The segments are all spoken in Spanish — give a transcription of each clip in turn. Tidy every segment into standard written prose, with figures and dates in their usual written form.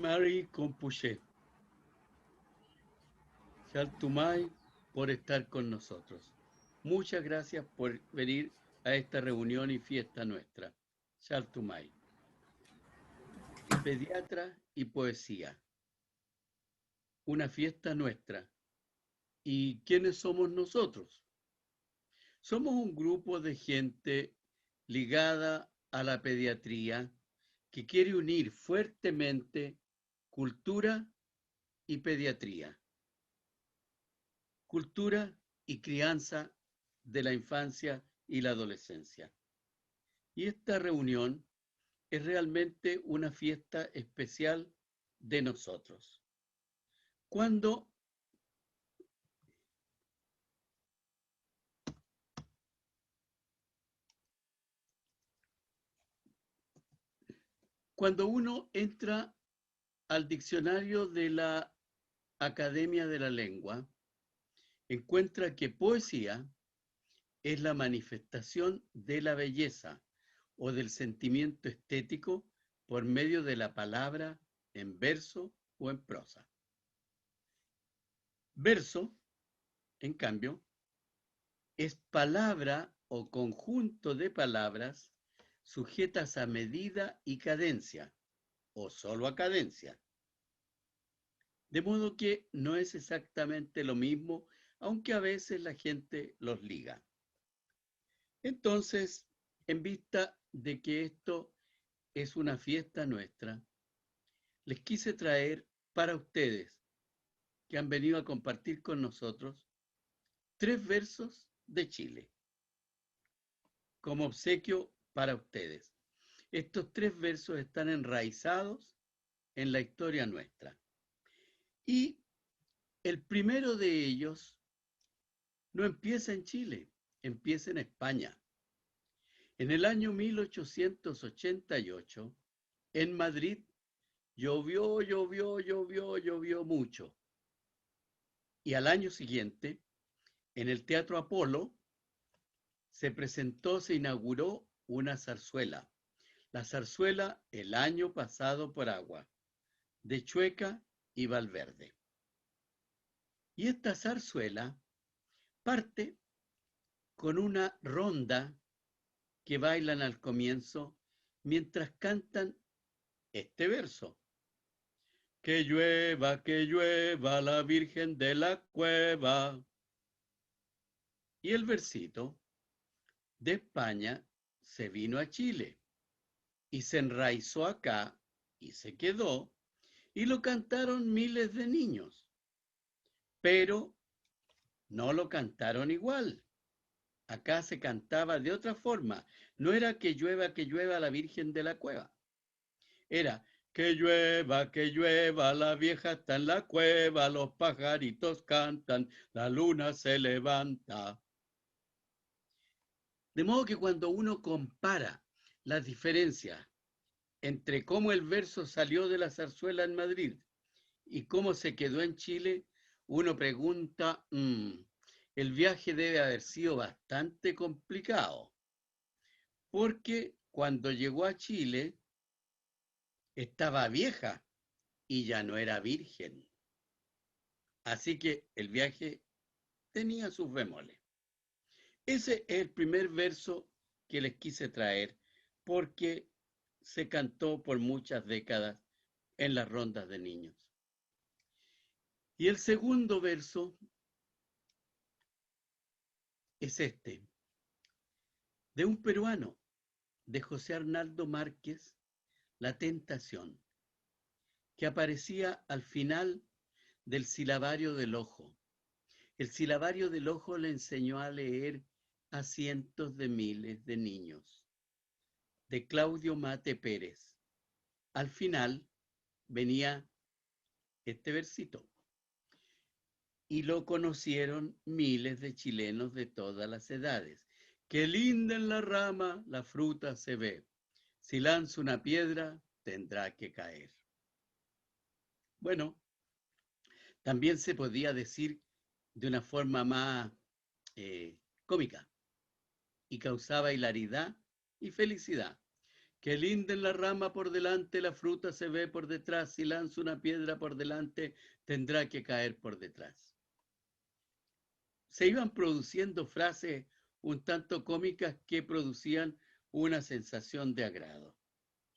Mari Compuche, Shaltumay, por estar con nosotros. Muchas gracias por venir a esta reunión y fiesta nuestra. Shaltumay, pediatra y poesía. Una fiesta nuestra. ¿Y quiénes somos nosotros? Somos un grupo de gente ligada a la pediatría que quiere unir fuertemente cultura y pediatría, cultura y crianza de la infancia y la adolescencia. Y esta reunión es realmente una fiesta especial de nosotros. Cuando, cuando uno entra al diccionario de la Academia de la Lengua, encuentra que poesía es la manifestación de la belleza o del sentimiento estético por medio de la palabra en verso o en prosa. Verso, en cambio, es palabra o conjunto de palabras sujetas a medida y cadencia, o solo a cadencia. De modo que no es exactamente lo mismo, aunque a veces la gente los liga. Entonces, en vista de que esto es una fiesta nuestra, les quise traer para ustedes, que han venido a compartir con nosotros, 3 versos de Chile, como obsequio para ustedes. Estos 3 versos están enraizados en la historia nuestra. Y el primero de ellos no empieza en Chile, empieza en España. En el año 1888, en Madrid, llovió mucho. Y al año siguiente, en el Teatro Apolo, se inauguró una zarzuela. La zarzuela El año pasado por agua, de Chueca y Valverde. Y esta zarzuela parte con una ronda que bailan al comienzo mientras cantan este verso. Que llueva la Virgen de la Cueva. Y el versito de España se vino a Chile y se enraizó acá y se quedó y lo cantaron miles de niños, pero no lo cantaron igual. Acá se cantaba de otra forma. No era que llueva la Virgen de la Cueva. Era que llueva, la vieja está en la cueva, los pajaritos cantan, la luna se levanta. De modo que cuando uno compara las diferencias entre cómo el verso salió de la zarzuela en Madrid y cómo se quedó en Chile, uno pregunta, el viaje debe haber sido bastante complicado, porque cuando llegó a Chile estaba vieja y ya no era virgen. Así que el viaje tenía sus bemoles. Ese es el primer verso que les quise traer, porque se cantó por muchas décadas en las rondas de niños. Y el segundo verso es este, de un peruano, de José Arnaldo Márquez, La Tentación, que aparecía al final del silabario del ojo. El silabario del ojo le enseñó a leer a cientos de miles de niños, de Claudio Mate Pérez. Al final venía este versito. Y lo conocieron miles de chilenos de todas las edades. Qué linda en la rama la fruta se ve. Si lanza una piedra, tendrá que caer. Bueno, también se podía decir de una forma más cómica. y causaba hilaridad y felicidad. Qué linda en la rama por delante, la fruta se ve por detrás, si lanza una piedra por delante, tendrá que caer por detrás. Se iban produciendo frases un tanto cómicas que producían una sensación de agrado.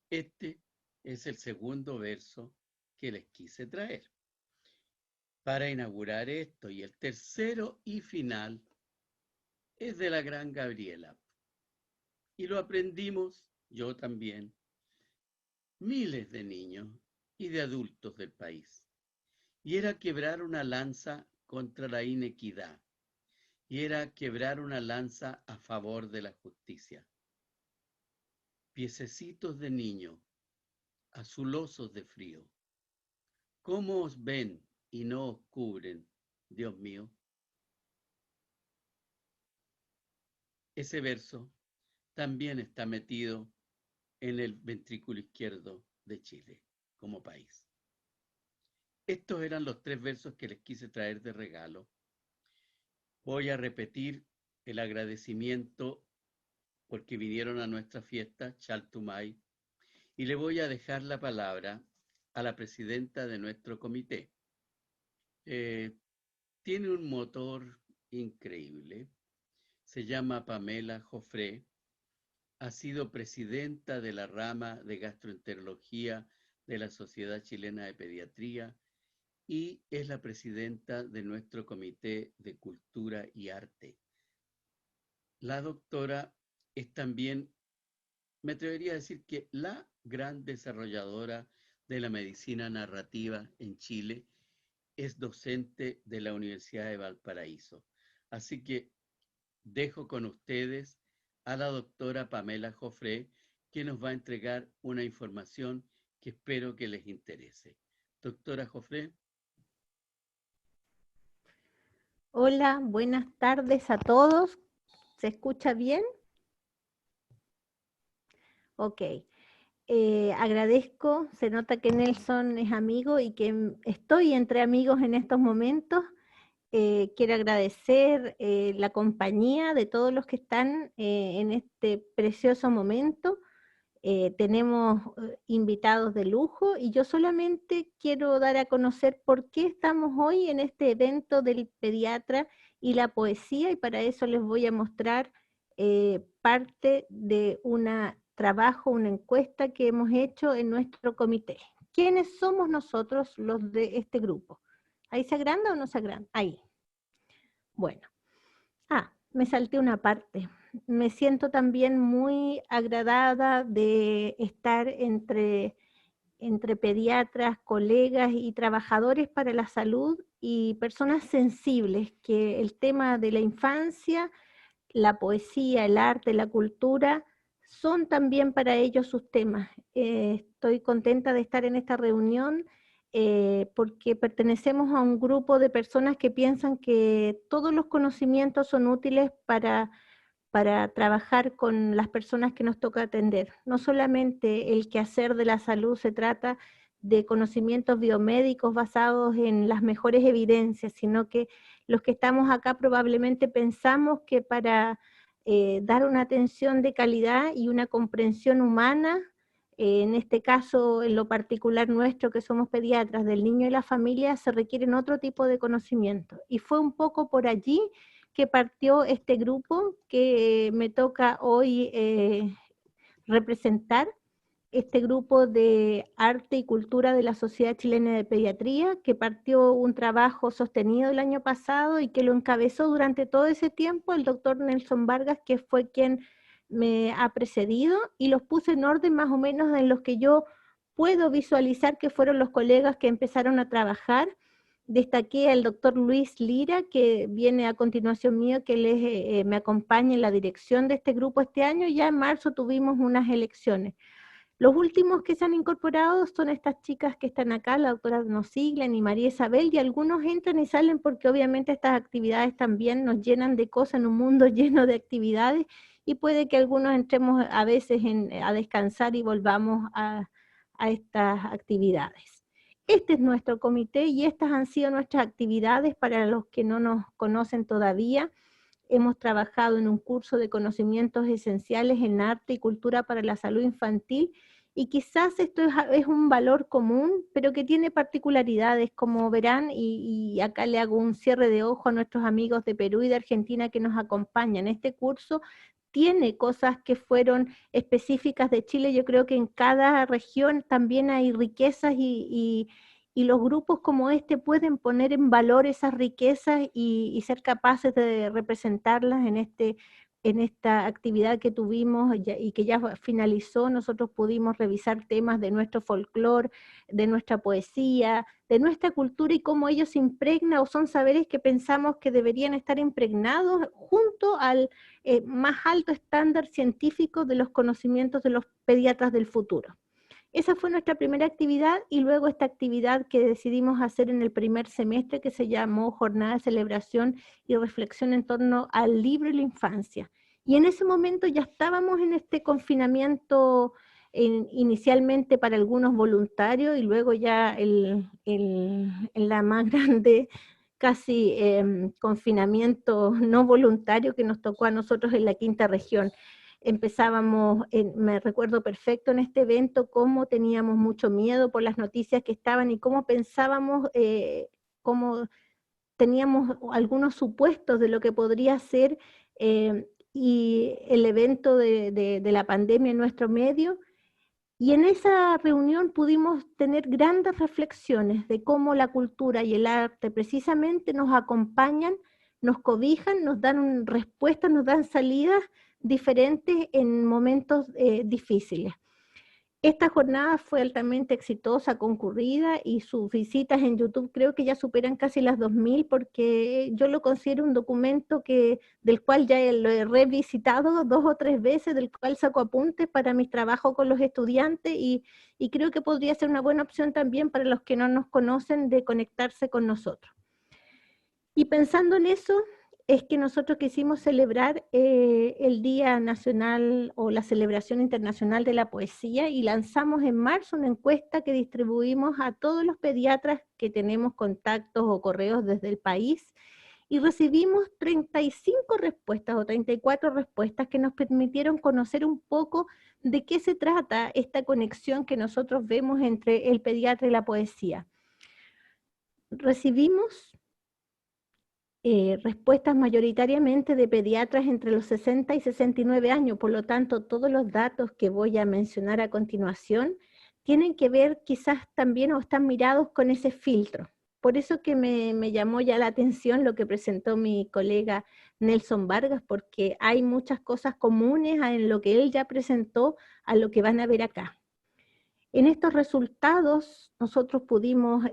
Este es el segundo verso que les quise traer para inaugurar esto, y el tercero y final es de la gran Gabriela. Y lo aprendimos, yo también, miles de niños y de adultos del país. Y era quebrar una lanza contra la inequidad. Y era quebrar una lanza a favor de la justicia. Piececitos de niño, azulosos de frío, ¿cómo os ven y no os cubren, Dios mío? Ese verso también está metido en el ventrículo izquierdo de Chile como país. Estos eran los 3 versos que les quise traer de regalo. Voy a repetir el agradecimiento porque vinieron a nuestra fiesta, Chaltumay, y le voy a dejar la palabra a la presidenta de nuestro comité. Tiene un motor increíble, se llama Pamela Jofré, ha sido presidenta de la rama de gastroenterología de la Sociedad Chilena de Pediatría y es la presidenta de nuestro Comité de Cultura y Arte. La doctora es también, me atrevería a decir que la gran desarrolladora de la medicina narrativa en Chile, es docente de la Universidad de Valparaíso. Así que dejo con ustedes a la doctora Pamela Jofré, que nos va a entregar una información que espero que les interese. Doctora Jofré. Hola, buenas tardes a todos. ¿Se escucha bien? Ok. Agradezco, se nota que Nelson es amigo y que estoy entre amigos en estos momentos. Quiero agradecer la compañía de todos los que están en este precioso momento. Tenemos invitados de lujo y yo solamente quiero dar a conocer por qué estamos hoy en este evento del pediatra y la poesía, y para eso les voy a mostrar parte de un trabajo, una encuesta que hemos hecho en nuestro comité. ¿Quiénes somos nosotros los de este grupo? ¿Ahí se agranda o no se agranda? Ahí. Bueno. Me salté una parte. Me siento también muy agradada de estar entre pediatras, colegas y trabajadores para la salud y personas sensibles, que el tema de la infancia, la poesía, el arte, la cultura, son también para ellos sus temas. Estoy contenta de estar en esta reunión porque pertenecemos a un grupo de personas que piensan que todos los conocimientos son útiles para trabajar con las personas que nos toca atender. No solamente el quehacer de la salud se trata de conocimientos biomédicos basados en las mejores evidencias, sino que los que estamos acá probablemente pensamos que para dar una atención de calidad y una comprensión humana, en este caso, en lo particular nuestro, que somos pediatras, del niño y la familia, se requieren otro tipo de conocimiento. Y fue un poco por allí que partió este grupo que me toca hoy representar, este grupo de arte y cultura de la Sociedad Chilena de Pediatría, que partió un trabajo sostenido el año pasado y que lo encabezó durante todo ese tiempo el doctor Nelson Vargas, que fue quien me ha precedido, y los puse en orden más o menos en los que yo puedo visualizar que fueron los colegas que empezaron a trabajar. Destaqué al doctor Luis Lira, que viene a continuación mío, que me acompaña en la dirección de este grupo este año. Ya en marzo tuvimos unas elecciones. Los últimos que se han incorporado son estas chicas que están acá, la doctora Nosiglan y María Isabel, y algunos entran y salen porque obviamente estas actividades también nos llenan de cosas en un mundo lleno de actividades, y puede que algunos entremos a veces a descansar y volvamos a estas actividades. Este es nuestro comité y estas han sido nuestras actividades para los que no nos conocen todavía. hemos trabajado en un curso de conocimientos esenciales en arte y cultura para la salud infantil, y quizás esto es un valor común, pero que tiene particularidades, como verán, y acá le hago un cierre de ojo a nuestros amigos de Perú y de Argentina que nos acompañan. Este curso tiene cosas que fueron específicas de Chile. Yo creo que en cada región también hay riquezas y los grupos como este pueden poner en valor esas riquezas y ser capaces de representarlas en esta actividad que tuvimos y que ya finalizó. Nosotros pudimos revisar temas de nuestro folclore, de nuestra poesía, de nuestra cultura y cómo ellos se impregnan o son saberes que pensamos que deberían estar impregnados junto al más alto estándar científico de los conocimientos de los pediatras del futuro. Esa fue nuestra primera actividad, y luego esta actividad que decidimos hacer en el primer semestre, que se llamó Jornada de Celebración y Reflexión en torno al libro y la infancia. Y en ese momento ya estábamos en este confinamiento inicialmente para algunos voluntarios y luego ya en la más grande casi confinamiento no voluntario que nos tocó a nosotros en la quinta región. Empezábamos, me recuerdo perfecto en este evento, cómo teníamos mucho miedo por las noticias que estaban y cómo pensábamos, cómo teníamos algunos supuestos de lo que podría ser y el evento de la pandemia en nuestro medio. Y en esa reunión pudimos tener grandes reflexiones de cómo la cultura y el arte precisamente nos acompañan, nos cobijan, nos dan respuestas, nos dan salidas diferentes en momentos difíciles. Esta jornada fue altamente exitosa, concurrida, y sus visitas en YouTube creo que ya superan casi las 2000, porque yo lo considero un documento del cual ya lo he revisitado 2 o 3 veces, del cual saco apuntes para mis trabajos con los estudiantes, y creo que podría ser una buena opción también para los que no nos conocen de conectarse con nosotros. Y pensando en eso, es que nosotros quisimos celebrar el Día Nacional o la Celebración Internacional de la Poesía, y lanzamos en marzo una encuesta que distribuimos a todos los pediatras que tenemos contactos o correos desde el país, y recibimos 35 respuestas o 34 respuestas que nos permitieron conocer un poco de qué se trata esta conexión que nosotros vemos entre el pediatra y la poesía. Recibimos respuestas mayoritariamente de pediatras entre los 60 y 69 años, por lo tanto todos los datos que voy a mencionar a continuación tienen que ver quizás también o están mirados con ese filtro. Por eso que me llamó ya la atención lo que presentó mi colega Nelson Vargas, porque hay muchas cosas comunes en lo que él ya presentó a lo que van a ver acá. En estos resultados nosotros pudimos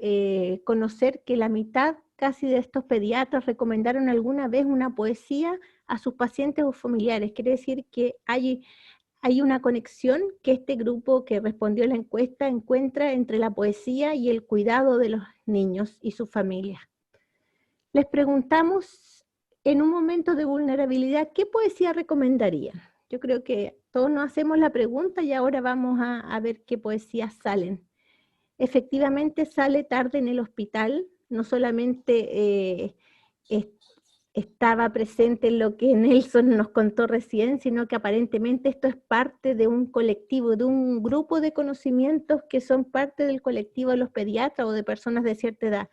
conocer que la mitad casi de estos pediatras recomendaron alguna vez una poesía a sus pacientes o familiares. Quiere decir que hay una conexión que este grupo que respondió a la encuesta encuentra entre la poesía y el cuidado de los niños y sus familias. Les preguntamos en un momento de vulnerabilidad, ¿qué poesía recomendarían? Yo creo que todos nos hacemos la pregunta y ahora vamos a ver qué poesías salen. Efectivamente sale Tarde en el Hospital, no solamente estaba presente en lo que Nelson nos contó recién, sino que aparentemente esto es parte de un colectivo, de un grupo de conocimientos que son parte del colectivo de los pediatras o de personas de cierta edad.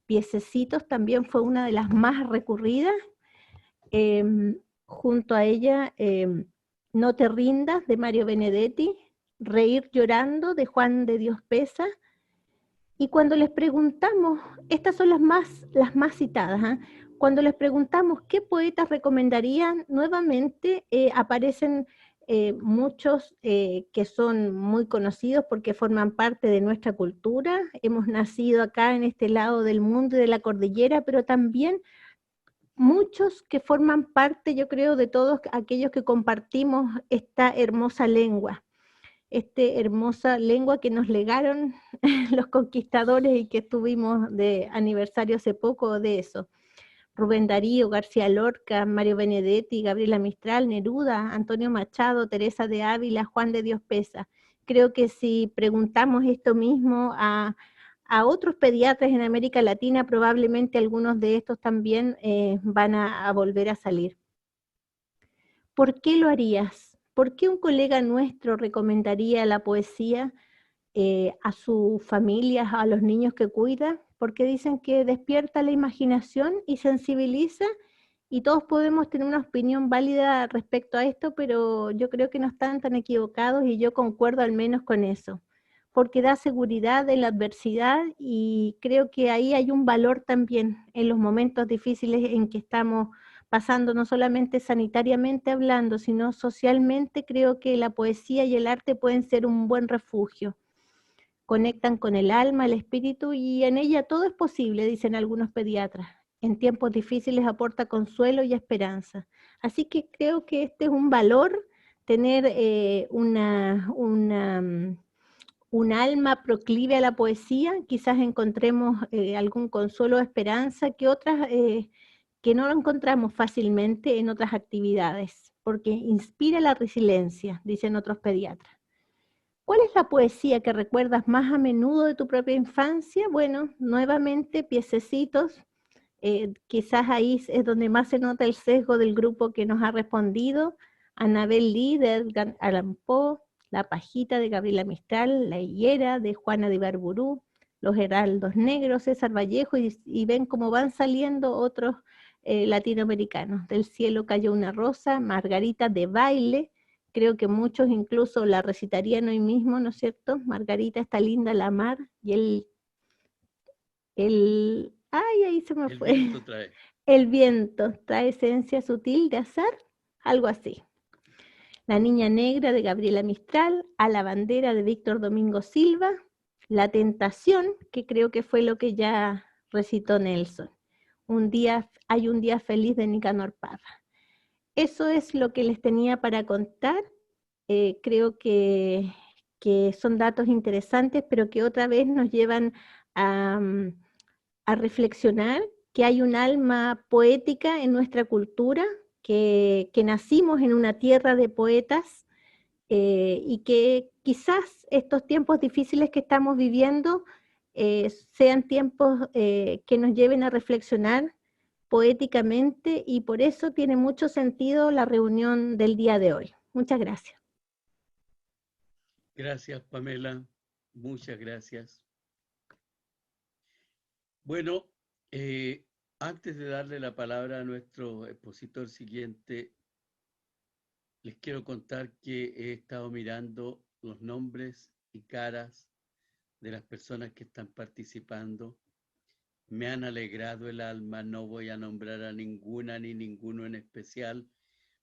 Piececitos también fue una de las más recurridas, junto a ella No te rindas, de Mario Benedetti, Reír llorando, de Juan de Dios Pesa. Y cuando les preguntamos, estas son las más citadas, ¿eh? Cuando les preguntamos qué poetas recomendarían, nuevamente aparecen muchos que son muy conocidos porque forman parte de nuestra cultura. Hemos nacido acá en este lado del mundo y de la cordillera, pero también muchos que forman parte, yo creo, de todos aquellos que compartimos esta hermosa lengua que nos legaron los conquistadores y que estuvimos de aniversario hace poco de eso. Rubén Darío, García Lorca, Mario Benedetti, Gabriela Mistral, Neruda, Antonio Machado, Teresa de Ávila, Juan de Dios Pesa. Creo que si preguntamos esto mismo a otros pediatras en América Latina, probablemente algunos de estos también van a volver a salir. ¿por qué lo harías? ¿Por qué un colega nuestro recomendaría la poesía a sus familias, a los niños que cuida? Porque dicen que despierta la imaginación y sensibiliza, y todos podemos tener una opinión válida respecto a esto, pero yo creo que no están tan equivocados y yo concuerdo al menos con eso, porque da seguridad en la adversidad y creo que ahí hay un valor también en los momentos difíciles en que estamos pasando, no solamente sanitariamente hablando, sino socialmente. Creo que la poesía y el arte pueden ser un buen refugio. Conectan con el alma, el espíritu, y en ella todo es posible, dicen algunos pediatras. En tiempos difíciles aporta consuelo y esperanza. Así que creo que este es un valor, tener un alma proclive a la poesía. Quizás encontremos algún consuelo o esperanza que otras que no lo encontramos fácilmente en otras actividades, porque inspira la resiliencia, dicen otros pediatras. ¿Cuál es la poesía que recuerdas más a menudo de tu propia infancia? Bueno, nuevamente, Piececitos. Quizás ahí es donde más se nota el sesgo del grupo que nos ha respondido. Anabel Lee de Edgar Allan Poe, La pajita de Gabriela Mistral, La higuera de Juana de Ibarburú, Los heraldos negros, César Vallejo, y ven cómo van saliendo otros latinoamericanos. Del cielo cayó una rosa, Margarita de baile. Creo que muchos incluso la recitarían hoy mismo, ¿no es cierto? Margarita está linda la mar, y ay, ahí se me El fue. viento trae. El viento trae esencia sutil de azar, algo así. La niña negra de Gabriela Mistral, A la bandera de Víctor Domingo Silva, La tentación, que creo que fue lo que ya recitó Nelson. Hay un día feliz de Nicanor Parra. Eso es lo que les tenía para contar. Creo que son datos interesantes, pero que otra vez nos llevan a, a reflexionar que hay un alma poética en nuestra cultura, que nacimos en una tierra de poetas, y que quizás estos tiempos difíciles que estamos viviendo sean tiempos que nos lleven a reflexionar poéticamente, y por eso tiene mucho sentido la reunión del día de hoy. Muchas gracias. Gracias, Pamela. Muchas gracias. Bueno, antes de darle la palabra a nuestro expositor siguiente, les quiero contar que he estado mirando los nombres y caras de las personas que están participando. Me han alegrado el alma. No voy a nombrar a ninguna ni ninguno en especial,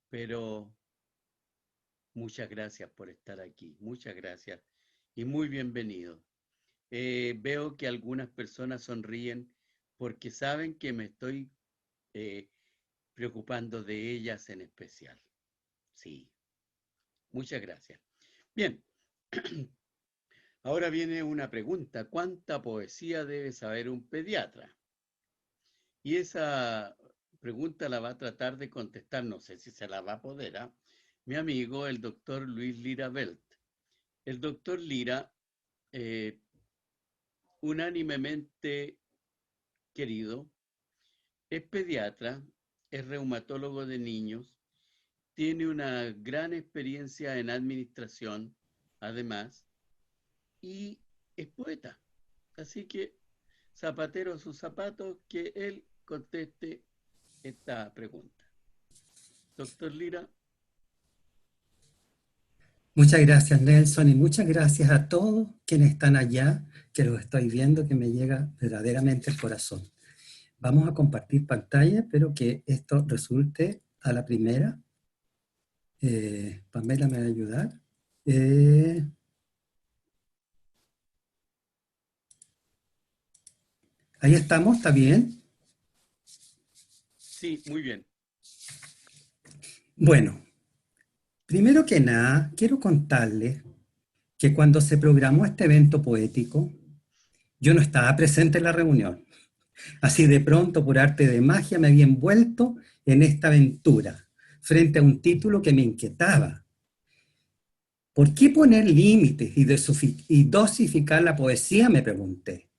pero muchas gracias por estar aquí. Muchas gracias y muy bienvenido. Veo que algunas personas sonríen porque saben que me estoy eh, preocupando de ellas en especial. Sí, muchas gracias. Bien, ahora viene una pregunta. ¿Cuánta poesía debe saber un pediatra? Y esa pregunta la va a tratar de contestar, no sé si se la va a poder, ¿ah? Mi amigo, el doctor Luis Lira Belt. El doctor Lira, eh, unánimemente querido, es pediatra, es reumatólogo de niños, tiene una gran experiencia en administración, además, y es poeta. Así que, zapatero a sus zapatos, que él conteste esta pregunta. Doctor Lira. Muchas gracias, Nelson, y muchas gracias a todos quienes están allá, que los estoy viendo, que me llega verdaderamente el corazón. Vamos a compartir pantalla, espero que esto resulte a la primera. Pamela me va a ayudar. Ahí estamos, ¿está bien? Sí, muy bien. Bueno, primero que nada, quiero contarles que cuando se programó este evento poético, yo no estaba presente en la reunión. Así de pronto, por arte de magia, me había envuelto en esta aventura, frente a un título que me inquietaba. ¿Por qué poner límites y dosificar la poesía?, me pregunté.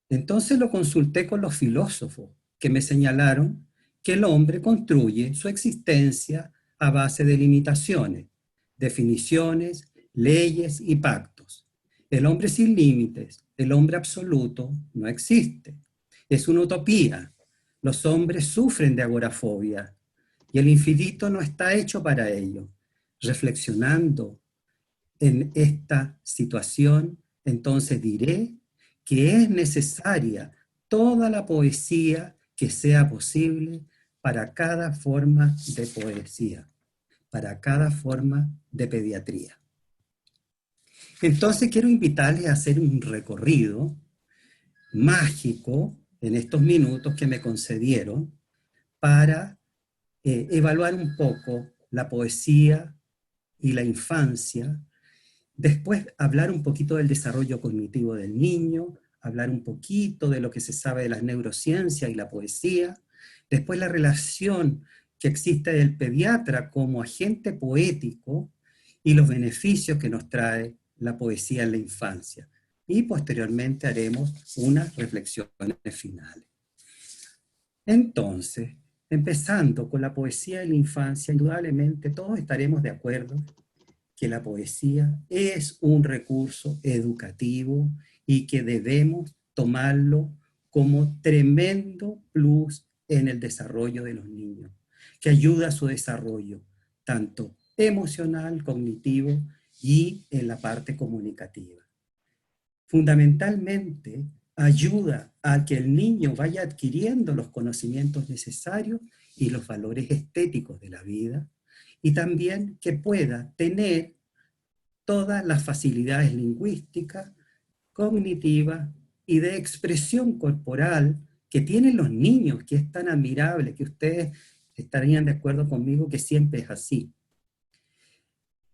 Entonces lo consulté con los filósofos, que me señalaron que el hombre construye su existencia a base de limitaciones, definiciones, leyes y pactos. El hombre sin límites, el hombre absoluto, no existe. Es una utopía. Los hombres sufren de agorafobia y el infinito no está hecho para ello. Reflexionando en esta situación, entonces diré que es necesaria toda la poesía que sea posible para cada forma de poesía, para cada forma de pediatría. Entonces quiero invitarles a hacer un recorrido mágico en estos minutos que me concedieron para evaluar un poco la poesía y la infancia. Después hablar un poquito del desarrollo cognitivo del niño, hablar un poquito de lo que se sabe de las neurociencias y la poesía. Después la relación que existe del pediatra como agente poético y los beneficios que nos trae la poesía en la infancia. Y posteriormente haremos unas reflexiones finales. Entonces, empezando con la poesía en la infancia, indudablemente todos estaremos de acuerdo que la poesía es un recurso educativo y que debemos tomarlo como tremendo plus en el desarrollo de los niños, que ayuda a su desarrollo, tanto emocional, cognitivo y en la parte comunicativa. Fundamentalmente, ayuda a que el niño vaya adquiriendo los conocimientos necesarios y los valores estéticos de la vida, y también que pueda tener todas las facilidades lingüísticas, cognitivas y de expresión corporal que tienen los niños, que es tan admirable, que ustedes estarían de acuerdo conmigo que siempre es así.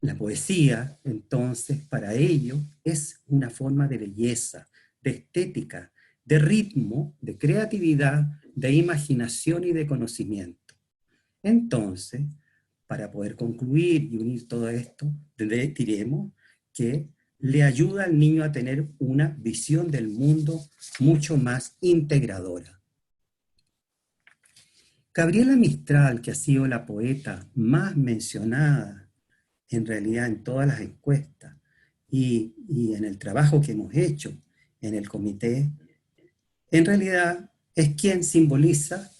La poesía, entonces, para ello, es una forma de belleza, de estética, de ritmo, de creatividad, de imaginación y de conocimiento. Entonces, para poder concluir y unir todo esto, diremos que le ayuda al niño a tener una visión del mundo mucho más integradora. Gabriela Mistral, que ha sido la poeta más mencionada en realidad en todas las encuestas y en el trabajo que hemos hecho en el comité, en realidad es quien simboliza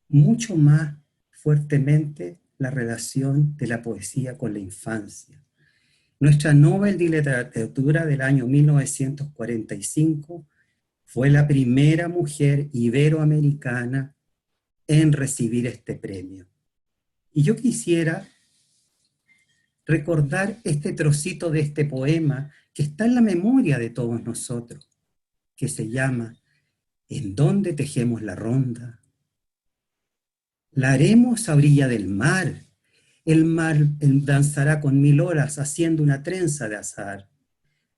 mucho más fuertemente la relación de la poesía con la infancia. Nuestra Nobel de Literatura del año 1945 fue la primera mujer iberoamericana en recibir este premio. Y yo quisiera recordar este trocito de este poema que está en la memoria de todos nosotros, que se llama ¿En dónde tejemos la ronda? La haremos a orilla del mar. El mar danzará con 1000 horas haciendo una trenza de azar.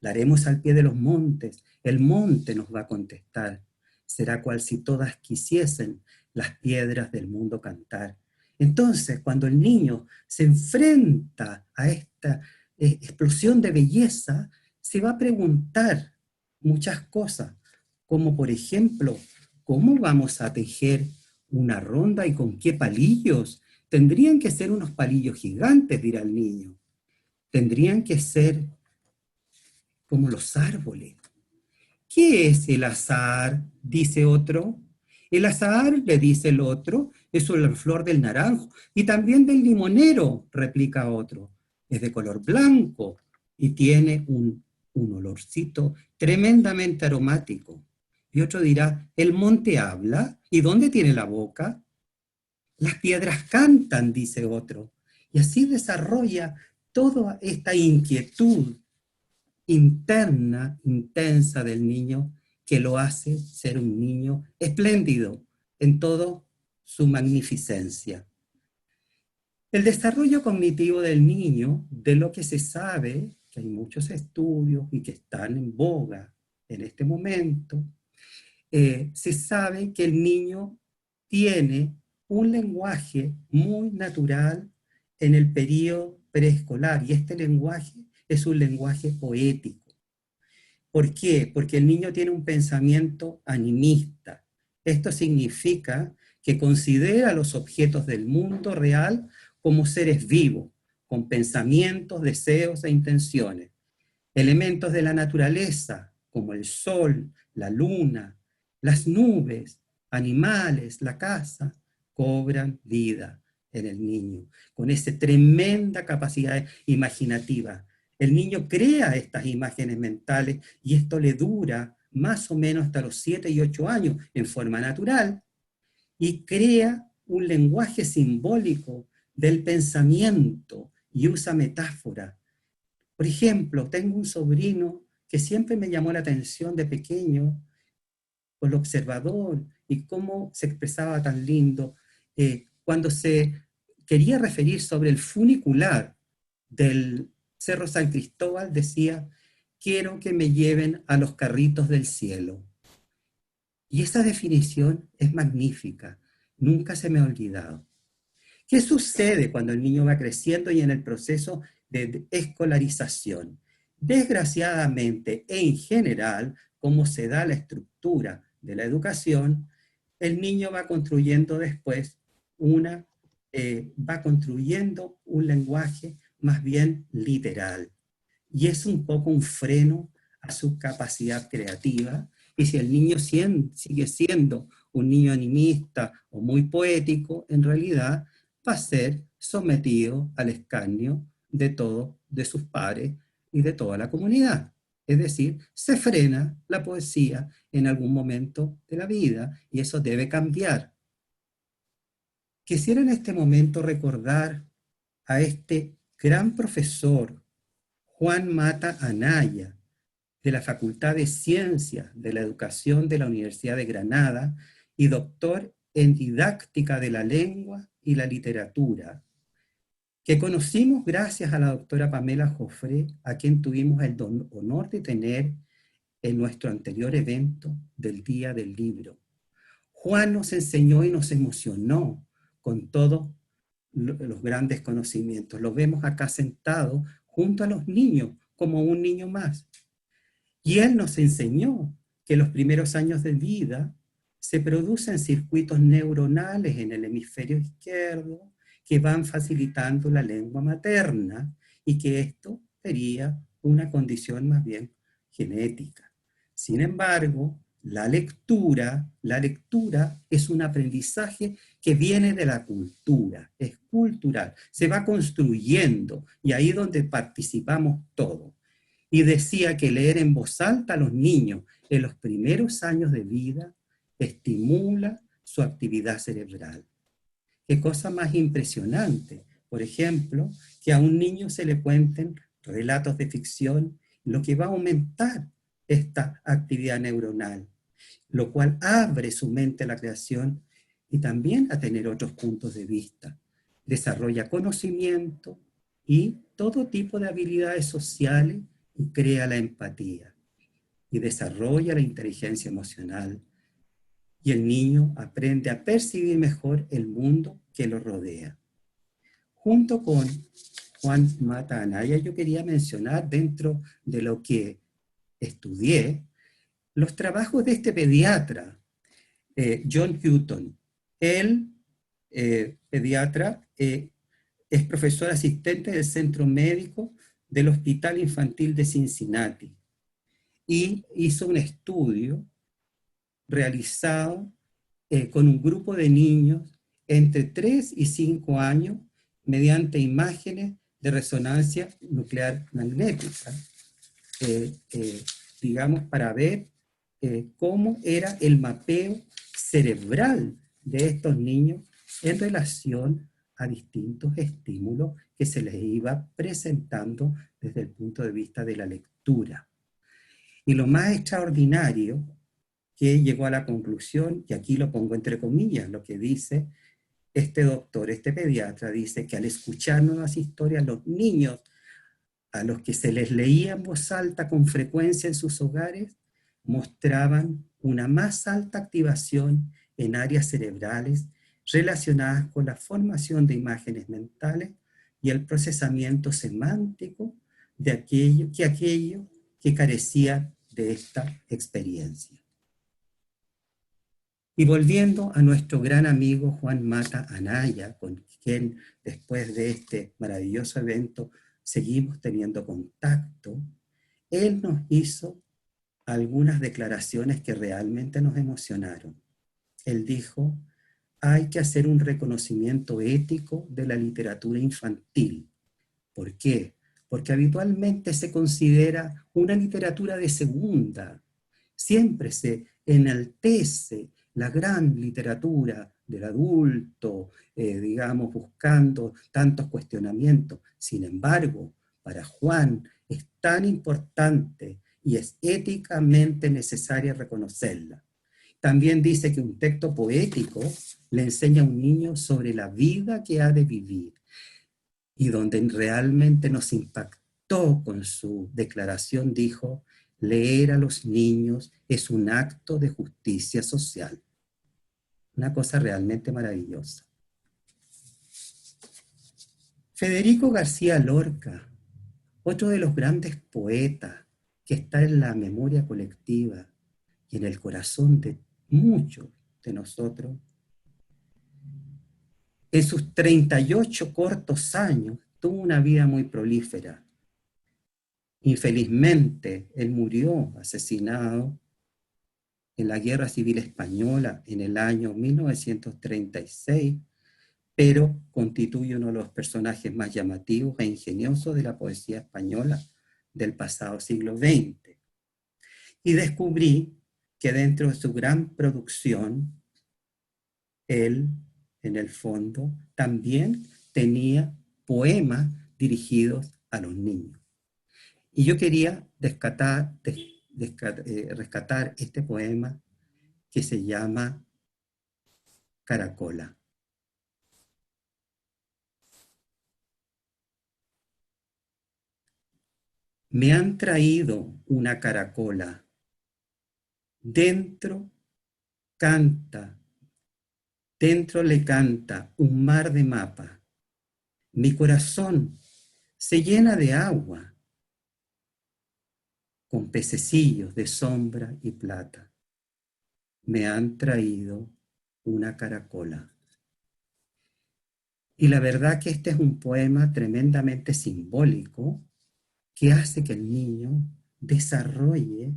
La haremos al pie de los montes. El monte nos va a contestar. Será cual si todas quisiesen las piedras del mundo cantar. Entonces, cuando el niño se enfrenta a esta explosión de belleza, se va a preguntar muchas cosas, como por ejemplo, ¿cómo vamos a tejer una ronda y con qué palillos? Tendrían que ser unos palillos gigantes, dirá el niño. Tendrían que ser como los árboles. ¿Qué es el azahar?, dice otro. El azahar, le dice el otro, es la flor del naranjo y también del limonero, replica otro. Es de color blanco y tiene un olorcito tremendamente aromático. Y otro dirá, ¿el monte habla? ¿Y dónde tiene la boca? Las piedras cantan, dice otro. Y así desarrolla toda esta inquietud interna, intensa del niño, que lo hace ser un niño espléndido en toda su magnificencia. El desarrollo cognitivo del niño, de lo que se sabe, que hay muchos estudios y que están en boga en este momento, se sabe que el niño tiene un lenguaje muy natural en el periodo preescolar, y este lenguaje es un lenguaje poético. ¿Por qué? Porque el niño tiene un pensamiento animista. Esto significa que considera los objetos del mundo real como seres vivos, con pensamientos, deseos e intenciones. Elementos de la naturaleza, como el sol, la luna, las nubes, animales, la casa, cobran vida en el niño, con esa tremenda capacidad imaginativa. El niño crea estas imágenes mentales y esto le dura más o menos hasta los 7 y 8 años en forma natural, y crea un lenguaje simbólico del pensamiento y usa metáforas. Por ejemplo, tengo un sobrino que siempre me llamó la atención de pequeño, por lo observador y cómo se expresaba tan lindo, cuando se quería referir sobre el funicular del Cerro San Cristóbal, decía: quiero que me lleven a los carritos del cielo. Y esa definición es magnífica, nunca se me ha olvidado. ¿Qué sucede cuando el niño va creciendo y en el proceso de escolarización? Desgraciadamente, en general, como se da la estructura de la educación, el niño va construyendo después va construyendo un lenguaje más bien literal. Y es un poco un freno a su capacidad creativa. Y si el niño sigue siendo un niño animista o muy poético, en realidad va a ser sometido al escarnio de sus pares y de toda la comunidad. Es decir, se frena la poesía en algún momento de la vida y eso debe cambiar. Quisiera en este momento recordar a este gran profesor, Juan Mata Anaya, de la Facultad de Ciencias de la Educación de la Universidad de Granada y doctor en didáctica de la lengua y la literatura, que conocimos gracias a la doctora Pamela Jofré, a quien tuvimos el honor de tener en nuestro anterior evento del Día del Libro. Juan nos enseñó y nos emocionó con todos los grandes conocimientos. Lo vemos acá sentado junto a los niños, como un niño más. Y él nos enseñó que los primeros años de vida se producen circuitos neuronales en el hemisferio izquierdo que van facilitando la lengua materna y que esto sería una condición más bien genética. Sin embargo, la lectura es un aprendizaje que viene de la cultura, es cultural, se va construyendo y ahí es donde participamos todos. Y decía que leer en voz alta a los niños en los primeros años de vida estimula su actividad cerebral. Qué cosa más impresionante. Por ejemplo, que a un niño se le cuenten relatos de ficción, lo que va a aumentar esta actividad neuronal, lo cual abre su mente a la creación y también a tener otros puntos de vista. Desarrolla conocimiento y todo tipo de habilidades sociales y crea la empatía y desarrolla la inteligencia emocional. Y el niño aprende a percibir mejor el mundo que lo rodea. Junto con Juan Mata Anaya, yo quería mencionar dentro de lo que estudié, los trabajos de este pediatra, John Hutton. Él, pediatra, es profesor asistente del Centro Médico del Hospital Infantil de Cincinnati y hizo un estudio realizado con un grupo de niños entre 3 y 5 años mediante imágenes de resonancia nuclear magnética, digamos, para ver cómo era el mapeo cerebral de estos niños en relación a distintos estímulos que se les iba presentando desde el punto de vista de la lectura. Y lo más extraordinario que llegó a la conclusión, y aquí lo pongo entre comillas, lo que dice este doctor, este pediatra, dice que al escuchar nuevas historias, los niños a los que se les leía en voz alta con frecuencia en sus hogares, mostraban una más alta activación en áreas cerebrales relacionadas con la formación de imágenes mentales y el procesamiento semántico de aquello que carecía de esta experiencia. Y volviendo a nuestro gran amigo Juan Mata Anaya, con quien después de este maravilloso evento seguimos teniendo contacto, él nos hizo algunas declaraciones que realmente nos emocionaron. Él dijo: hay que hacer un reconocimiento ético de la literatura infantil. ¿Por qué? Porque habitualmente se considera una literatura de segunda. Siempre se enaltece la gran literatura del adulto, digamos, buscando tantos cuestionamientos. Sin embargo, para Juan es tan importante y es éticamente necesaria reconocerla. También dice que un texto poético le enseña a un niño sobre la vida que ha de vivir, y donde realmente nos impactó con su declaración, dijo: leer a los niños es un acto de justicia social. Una cosa realmente maravillosa. Federico García Lorca, otro de los grandes poetas que está en la memoria colectiva y en el corazón de muchos de nosotros, en sus 38 cortos años tuvo una vida muy prolífera. Infelizmente, él murió asesinado en la Guerra Civil Española en el año 1936, pero constituye uno de los personajes más llamativos e ingeniosos de la poesía española del pasado siglo XX. Y descubrí que dentro de su gran producción, él, en el fondo, también tenía poemas dirigidos a los niños. Y yo quería rescatar este poema que se llama Caracola. Me han traído una caracola. Dentro le canta un mar de mapa. Mi corazón se llena de agua, con pececillos de sombra y plata. Me han traído una caracola. Y la verdad que este es un poema tremendamente simbólico que hace que el niño desarrolle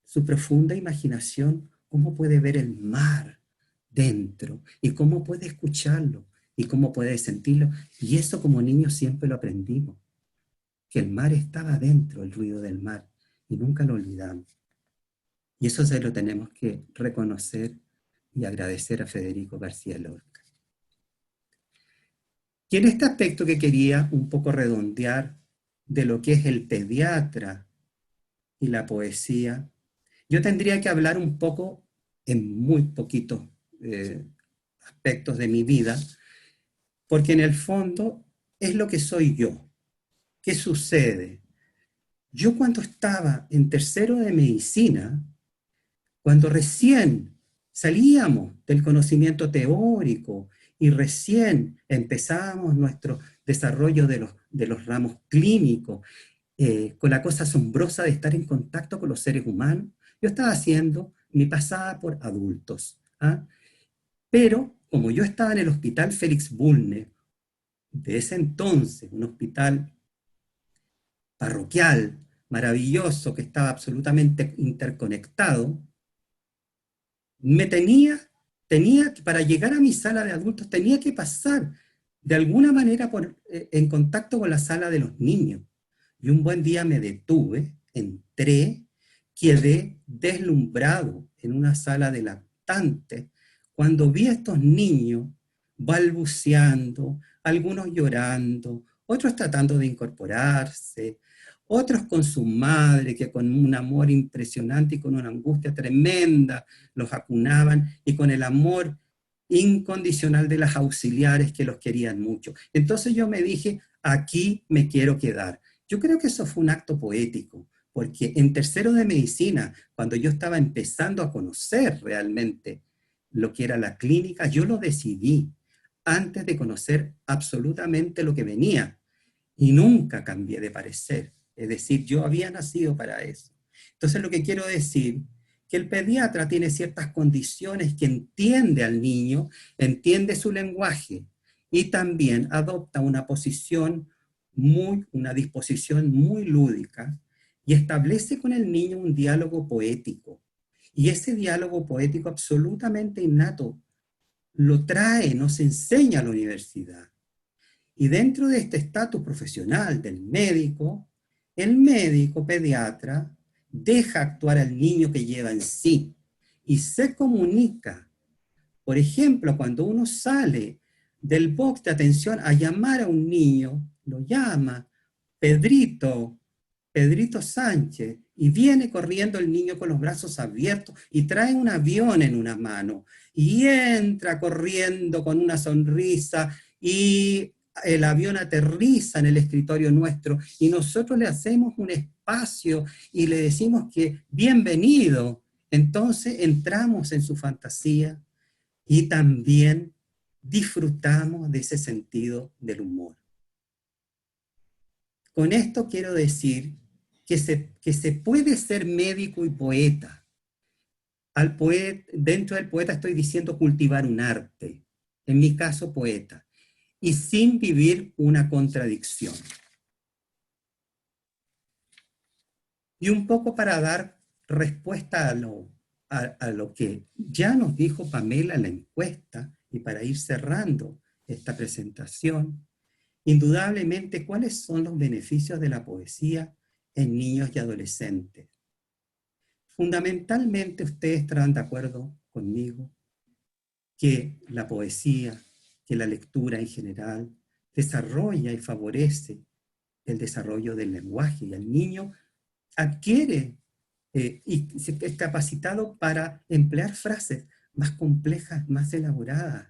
su profunda imaginación, cómo puede ver el mar dentro y cómo puede escucharlo y cómo puede sentirlo. Y eso como niños siempre lo aprendimos, que el mar estaba dentro, el ruido del mar, y nunca lo olvidamos. Y eso se lo tenemos que reconocer y agradecer a Federico García Lorca. Y en este aspecto que quería un poco redondear de lo que es el pediatra y la poesía, yo tendría que hablar un poco en muy poquitos aspectos de mi vida, porque en el fondo es lo que soy yo. ¿Qué sucede? Yo cuando estaba en tercero de medicina, cuando recién salíamos del conocimiento teórico y recién empezábamos nuestro desarrollo de los ramos clínicos, con la cosa asombrosa de estar en contacto con los seres humanos, yo estaba haciendo mi pasada por adultos. ¿Ah? Pero como yo estaba en el Hospital Félix Bulnes, de ese entonces, un hospital parroquial, maravilloso, que estaba absolutamente interconectado, para llegar a mi sala de adultos, tenía que pasar de alguna manera en contacto con la sala de los niños. Y un buen día me detuve, entré, quedé deslumbrado en una sala de lactantes cuando vi a estos niños balbuceando, algunos llorando, otros tratando de incorporarse, otros con su madre que con un amor impresionante y con una angustia tremenda los acunaban, y con el amor incondicional de las auxiliares que los querían mucho. Entonces yo me dije, aquí me quiero quedar. Yo creo que eso fue un acto poético, porque en tercero de medicina, cuando yo estaba empezando a conocer realmente lo que era la clínica, yo lo decidí antes de conocer absolutamente lo que venía, y nunca cambié de parecer. Es decir, yo había nacido para eso. Entonces lo que quiero decir, que el pediatra tiene ciertas condiciones, que entiende al niño, entiende su lenguaje y también adopta una disposición muy lúdica y establece con el niño un diálogo poético. Y ese diálogo poético absolutamente innato lo trae, nos enseña a la universidad. Y dentro de este estatus profesional del médico, el médico pediatra deja actuar al niño que lleva en sí y se comunica. Por ejemplo, cuando uno sale del box de atención a llamar a un niño, lo llama Pedrito Sánchez, y viene corriendo el niño con los brazos abiertos y trae un avión en una mano y entra corriendo con una sonrisa y el avión aterriza en el escritorio nuestro y nosotros le hacemos un espacio y le decimos que bienvenido. Entonces entramos en su fantasía y también disfrutamos de ese sentido del humor. Con esto quiero decir que se puede ser médico y poeta. Dentro del poeta estoy diciendo cultivar un arte, en mi caso poeta, y sin vivir una contradicción. Y un poco para dar respuesta a lo que ya nos dijo Pamela en la encuesta, y para ir cerrando esta presentación, indudablemente, ¿cuáles son los beneficios de la poesía en niños y adolescentes? Fundamentalmente, ustedes estarán de acuerdo conmigo que la poesía, que la lectura en general, desarrolla y favorece el desarrollo del lenguaje, y el niño adquiere y es capacitado para emplear frases más complejas, más elaboradas,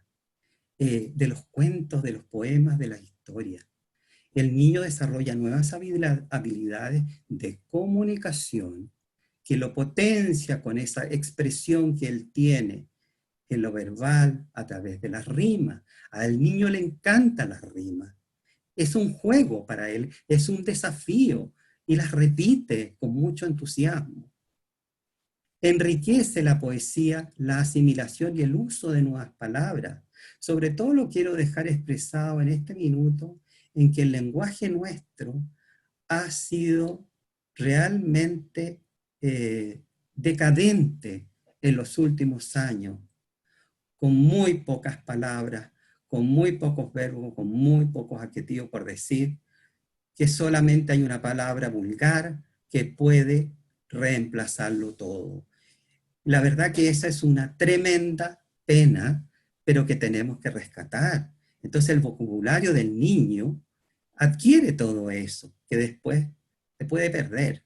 de los cuentos, de los poemas, de las historias. El niño desarrolla nuevas habilidades de comunicación que lo potencia con esa expresión que él tiene en lo verbal a través de las rimas. Al niño le encantan las rimas. Es un juego para él, es un desafío y las repite con mucho entusiasmo. Enriquece la poesía la asimilación y el uso de nuevas palabras. Sobre todo lo quiero dejar expresado en este minuto en que el lenguaje nuestro ha sido realmente decadente en los últimos años, con muy pocas palabras, con muy pocos verbos, con muy pocos adjetivos, por decir que solamente hay una palabra vulgar que puede reemplazarlo todo. La verdad que esa es una tremenda pena, pero que tenemos que rescatar. Entonces el vocabulario del niño adquiere todo eso, que después se puede perder.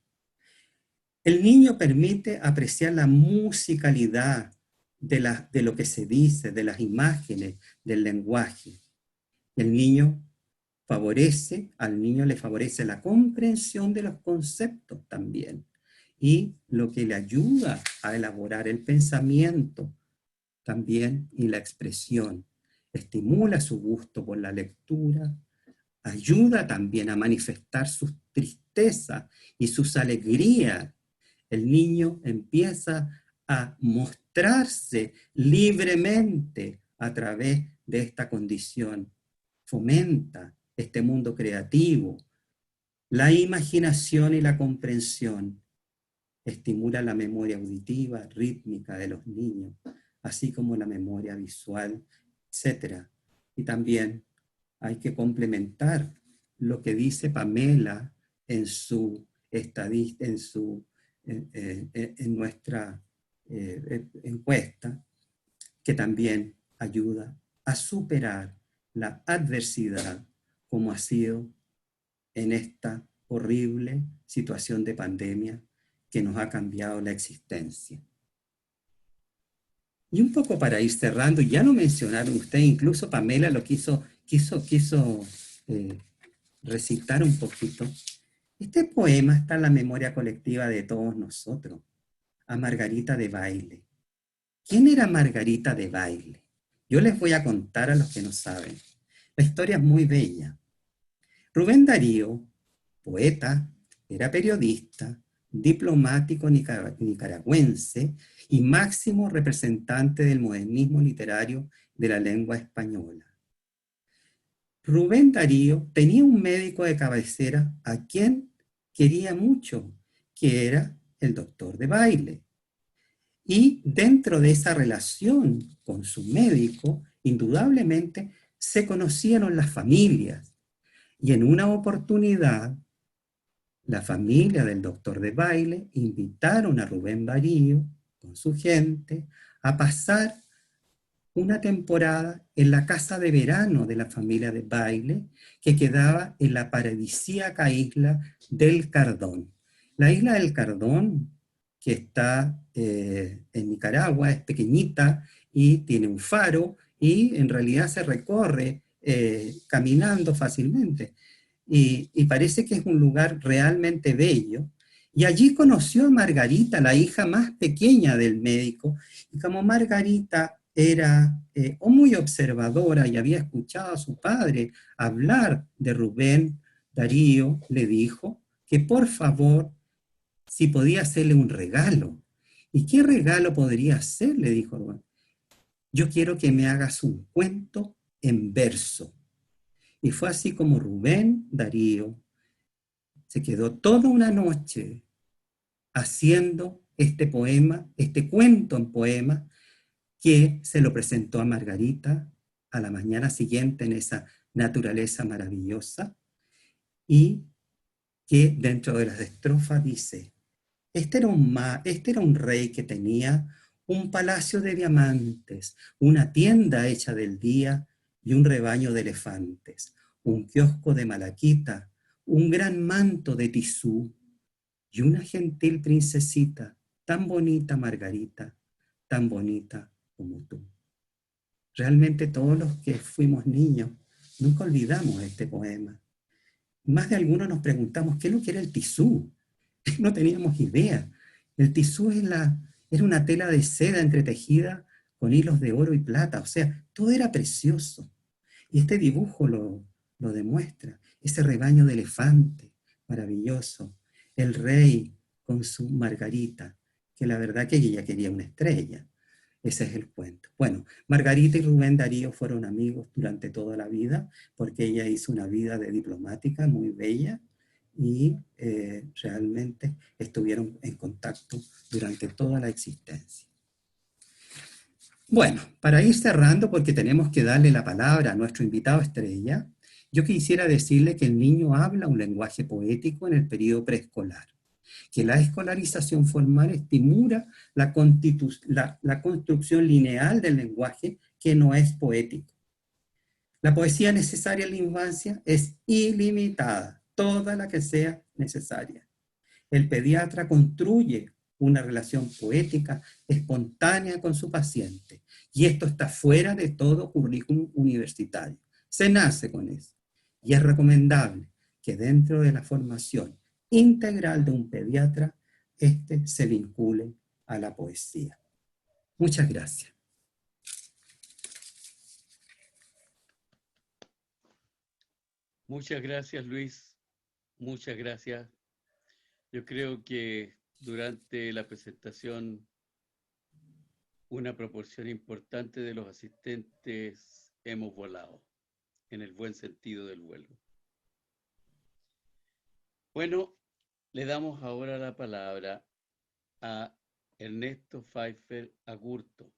El niño permite apreciar la musicalidad de lo que se dice, de las imágenes, del lenguaje. El niño al niño le favorece la comprensión de los conceptos también, y lo que le ayuda a elaborar el pensamiento también y la expresión. Estimula su gusto por la lectura, ayuda también a manifestar sus tristezas y sus alegrías. El niño empieza a mostrarse libremente a través de esta condición. Fomenta este mundo creativo, la imaginación y la comprensión. Estimula la memoria auditiva, rítmica de los niños, así como la memoria visual, etc. Y también hay que complementar lo que dice Pamela en su estadística, en nuestra encuesta, que también ayuda a superar la adversidad como ha sido en esta horrible situación de pandemia que nos ha cambiado la existencia. Y un poco para ir cerrando, ya lo mencionaron ustedes, incluso Pamela lo quiso recitar un poquito. Este poema está en la memoria colectiva de todos nosotros, a Margarita de Baile. ¿Quién era Margarita de Baile? Yo les voy a contar a los que no saben. La historia es muy bella. Rubén Darío, poeta, era periodista, diplomático nicaragüense y máximo representante del modernismo literario de la lengua española. Rubén Darío tenía un médico de cabecera a quien quería mucho, que era el doctor de Baile. Y dentro de esa relación con su médico, indudablemente se conocieron las familias. Y en una oportunidad, la familia del doctor de Baile invitaron a Rubén Darío con su gente a pasar una temporada en la casa de verano de la familia de Baile, que quedaba en la paradisíaca isla del Cardón. La isla del Cardón, que está en Nicaragua, es pequeñita y tiene un faro y en realidad se recorre caminando fácilmente. Y parece que es un lugar realmente bello. Y allí conoció a Margarita, la hija más pequeña del médico, y como Margarita era muy observadora y había escuchado a su padre hablar de Rubén Darío, le dijo que por favor, si podía hacerle un regalo. ¿Y qué regalo podría hacer? Le dijo Rubén. Yo quiero que me hagas un cuento en verso. Y fue así como Rubén Darío se quedó toda una noche haciendo este poema, este cuento en poema, que se lo presentó a Margarita a la mañana siguiente en esa naturaleza maravillosa, y que dentro de las estrofas dice: este era un rey que tenía un palacio de diamantes, una tienda hecha del día y un rebaño de elefantes, un kiosco de malaquita, un gran manto de tisú y una gentil princesita, tan bonita Margarita, tan bonita como tú. Realmente todos los que fuimos niños nunca olvidamos este poema. Más de algunos nos preguntamos qué es lo que era el tisú. No teníamos idea. El tisú era una tela de seda entretejida con hilos de oro y plata, o sea, todo era precioso. Y este dibujo lo demuestra, ese rebaño de elefantes, maravilloso, el rey con su Margarita, que la verdad que ella quería una estrella. Ese es el cuento. Bueno, Margarita y Rubén Darío fueron amigos durante toda la vida, porque ella hizo una vida de diplomática muy bella, y realmente estuvieron en contacto durante toda la existencia. Bueno, para ir cerrando, porque tenemos que darle la palabra a nuestro invitado estrella, yo quisiera decirle que el niño habla un lenguaje poético en el periodo preescolar, que la escolarización formal estimula la construcción lineal del lenguaje, que no es poético. La poesía necesaria en la infancia es ilimitada, toda la que sea necesaria. El pediatra construye una relación poética espontánea con su paciente, y esto está fuera de todo currículum universitario. Se nace con eso, y es recomendable que dentro de la formación integral de un pediatra, se vincule a la poesía. Muchas gracias. Muchas gracias, Luis. Muchas gracias. Yo creo que durante la presentación una proporción importante de los asistentes hemos volado, en el buen sentido del vuelo. Bueno, le damos ahora la palabra a Ernesto Pfeiffer Agurto.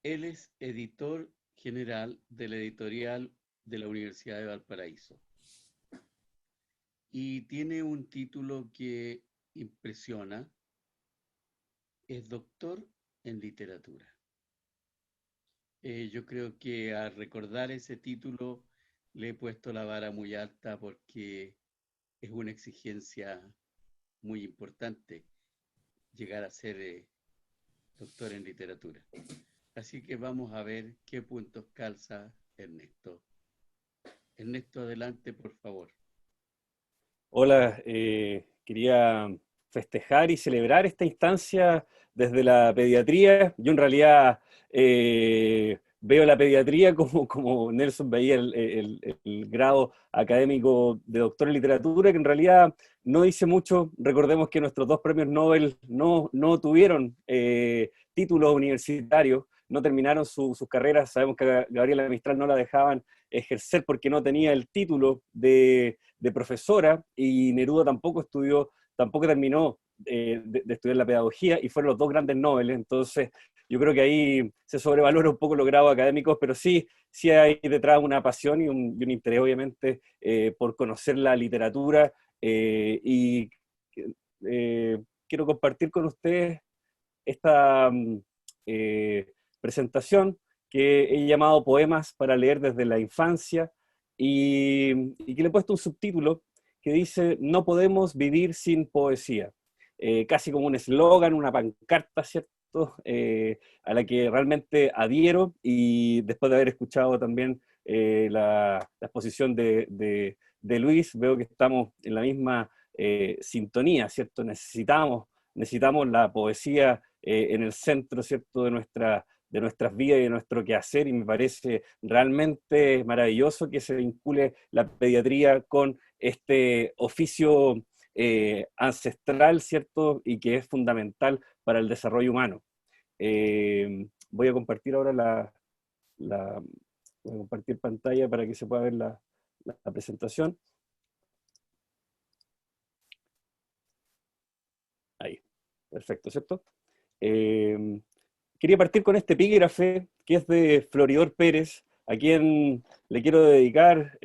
Él es editor general de la editorial de la Universidad de Valparaíso y tiene un título que impresiona: es doctor en literatura. Yo creo que al recordar ese título le he puesto la vara muy alta, porque es una exigencia muy importante llegar a ser doctor en literatura. Así que vamos a ver qué puntos calza Ernesto. Ernesto, adelante, por favor. Hola, quería festejar y celebrar esta instancia desde la pediatría. Yo en realidad veo la pediatría como Nelson veía el grado académico de doctor en literatura, que en realidad no dice mucho. Recordemos que nuestros dos premios Nobel no tuvieron títulos universitarios, no terminaron sus carreras. Sabemos que a Gabriela Mistral no la dejaban ejercer porque no tenía el título de profesora, y Neruda tampoco terminó de estudiar la pedagogía, y fueron los dos grandes Nobel. Entonces yo creo que ahí se sobrevalora un poco los grados académicos, pero sí hay detrás una pasión y un interés, obviamente, por conocer la literatura, y quiero compartir con ustedes esta eh, presentación que he llamado Poemas para leer desde la infancia, y que le he puesto un subtítulo que dice: No podemos vivir sin poesía. Casi como un eslogan, una pancarta, ¿cierto? A la que realmente adhiero, y después de haber escuchado también la exposición de Luis, veo que estamos en la misma sintonía, ¿cierto? Necesitamos la poesía en el centro, ¿cierto?, de nuestras vidas y de nuestro quehacer, y me parece realmente maravilloso que se vincule la pediatría con este oficio ancestral, ¿cierto?, y que es fundamental para el desarrollo humano. Voy a compartir ahora voy a compartir pantalla para que se pueda ver la presentación. Ahí, perfecto, ¿cierto? Quería partir con este epígrafe que es de Floridor Pérez, a quien le quiero dedicar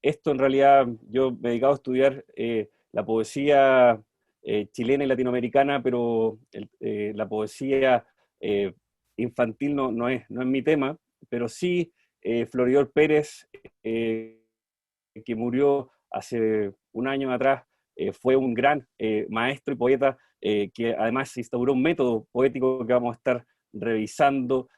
esto. En realidad yo me he dedicado a estudiar la poesía chilena y latinoamericana, pero la poesía eh, infantil no es mi tema, pero sí Floridor Pérez, que murió hace un año atrás, fue un gran maestro y poeta, que además instauró un método poético que vamos a estar revisando.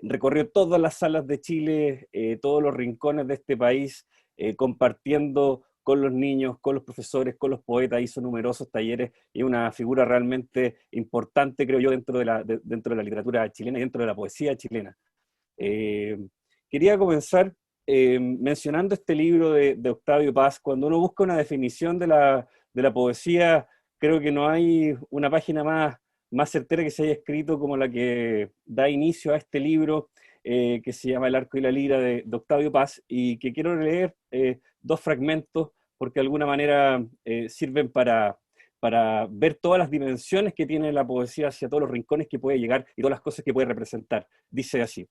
Recorrió todas las salas de Chile, todos los rincones de este país, compartiendo con los niños, con los profesores, con los poetas. Hizo numerosos talleres, y una figura realmente importante, creo yo, dentro de la literatura chilena y dentro de la poesía chilena. Eh, Quería comenzar mencionando este libro de Octavio Paz. Cuando uno busca una definición de la poesía, creo que no hay una página más certera que se haya escrito como la que da inicio a este libro, que se llama El arco y la lira de Octavio Paz, y que quiero leer dos fragmentos porque de alguna manera sirven para ver todas las dimensiones que tiene la poesía, hacia todos los rincones que puede llegar y todas las cosas que puede representar. Dice así: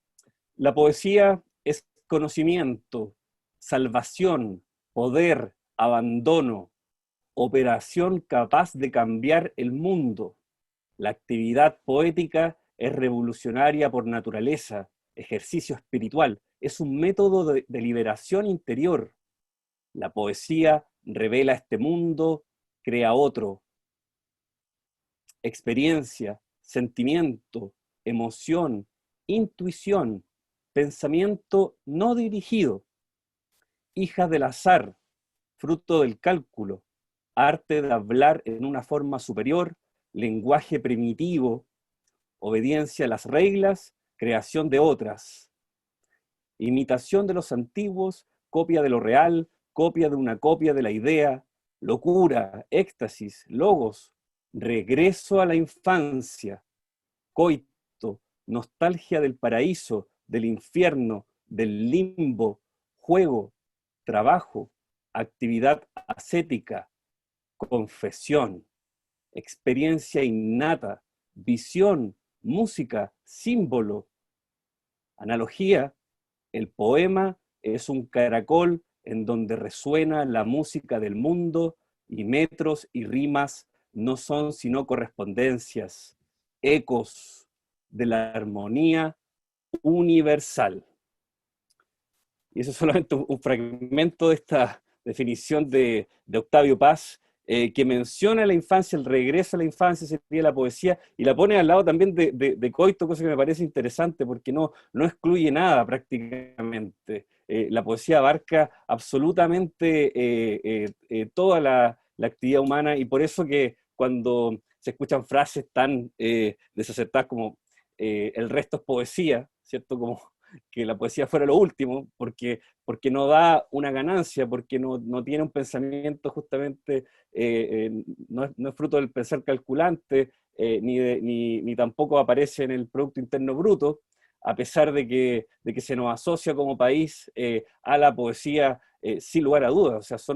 La poesía es conocimiento, salvación, poder, abandono, operación capaz de cambiar el mundo. La actividad poética es revolucionaria por naturaleza, ejercicio espiritual, es un método de liberación interior. La poesía revela este mundo, crea otro. Experiencia, sentimiento, emoción, intuición, pensamiento no dirigido, hija del azar, fruto del cálculo, arte de hablar en una forma superior, lenguaje primitivo, obediencia a las reglas, creación de otras, imitación de los antiguos, copia de lo real, copia de una copia de la idea, locura, éxtasis, logos, regreso a la infancia, coito, nostalgia del paraíso, del infierno, del limbo, juego, trabajo, actividad ascética, confesión, experiencia innata, visión, música, símbolo, analogía. El poema es un caracol en donde resuena la música del mundo, y metros y rimas no son sino correspondencias, ecos de la armonía universal. Y eso es solamente un fragmento de esta definición de Octavio Paz, que menciona la infancia, el regreso a la infancia, sería la poesía, y la pone al lado también de Coito, cosa que me parece interesante, porque no excluye nada prácticamente. La poesía abarca absolutamente toda la actividad humana, y por eso que cuando se escuchan frases tan desacertadas como el resto es poesía, ¿cierto? que la poesía fuera lo último, porque no da una ganancia, porque no tiene un pensamiento justamente, no es fruto del pensar calculante, ni tampoco aparece en el Producto Interno Bruto, a pesar de que se nos asocia como país a la poesía sin lugar a dudas. O sea,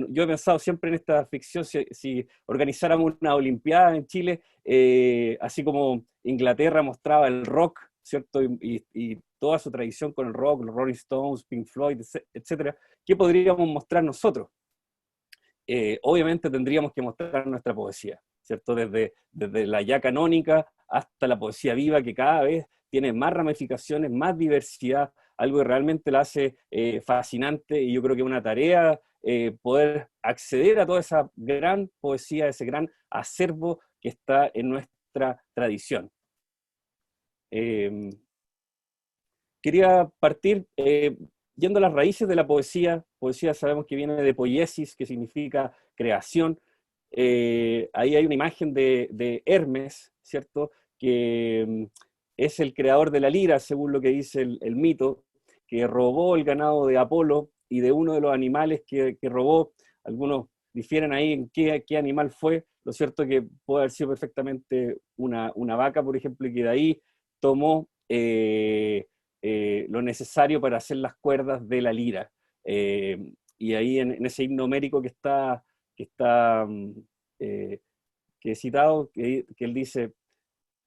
yo he pensado siempre en esta ficción, si organizáramos una Olimpiada en Chile, así como Inglaterra mostraba el rock, ¿cierto? Y toda su tradición con el rock, los Rolling Stones, Pink Floyd, etcétera, ¿qué podríamos mostrar nosotros? Obviamente tendríamos que mostrar nuestra poesía, ¿cierto? Desde la ya canónica hasta la poesía viva, que cada vez tiene más ramificaciones, más diversidad, algo que realmente la hace fascinante, y yo creo que es una tarea poder acceder a toda esa gran poesía, ese gran acervo que está en nuestra tradición. Quería partir yendo a las raíces de la poesía. Poesía sabemos que viene de poiesis, que significa creación. Ahí hay una imagen de Hermes, ¿cierto? Que es el creador de la lira, según lo que dice el mito, que robó el ganado de Apolo, y de uno de los animales que robó, algunos difieren ahí en qué animal fue. Lo cierto es que puede haber sido perfectamente una vaca, por ejemplo, y que de ahí tomó lo necesario para hacer las cuerdas de la lira. Y ahí en ese himno homérico que he citado, que él dice: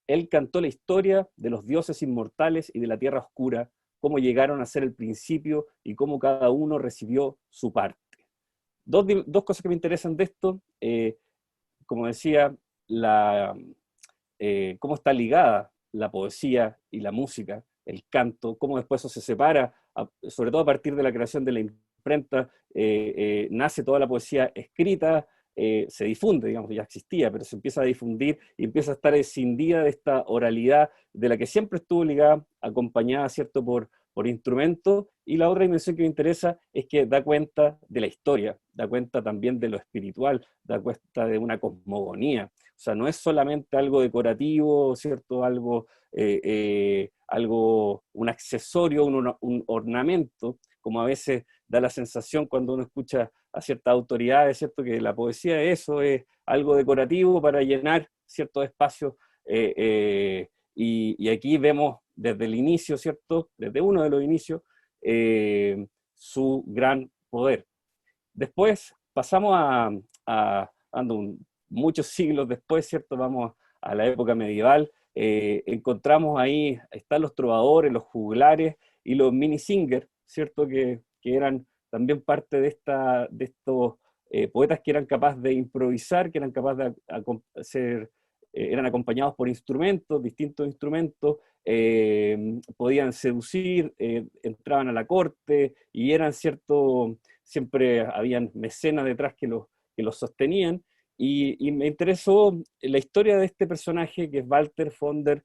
él cantó la historia de los dioses inmortales y de la tierra oscura, cómo llegaron a ser el principio y cómo cada uno recibió su parte. Dos cosas que me interesan de esto, como decía, cómo está ligada la poesía y la música, el canto, cómo después eso se separa, sobre todo a partir de la creación de la imprenta, nace toda la poesía escrita, se difunde, digamos, ya existía, pero se empieza a difundir y empieza a estar escindida de esta oralidad de la que siempre estuvo ligada, acompañada, ¿cierto?, por instrumentos. Y la otra dimensión que me interesa es que da cuenta de la historia, da cuenta también de lo espiritual, da cuenta de una cosmogonía. O sea, no es solamente algo decorativo, ¿cierto? Un accesorio, un ornamento, como a veces da la sensación cuando uno escucha a ciertas autoridades, ¿cierto? Que la poesía eso es algo decorativo para llenar ciertos espacios, y aquí vemos desde el inicio, ¿cierto? Desde uno de los inicios, su gran poder. Después pasamos muchos siglos después, ¿cierto? Vamos a la época medieval, encontramos ahí, están los trovadores, los juglares y los minisingers, ¿cierto? Que eran también parte de estos poetas que eran capaces de improvisar, que eran capaces de eran acompañados por instrumentos, distintos instrumentos, podían seducir, entraban a la corte y eran cierto, siempre habían mecenas detrás que los sostenían. Y me interesó la historia de este personaje, que es Walter von der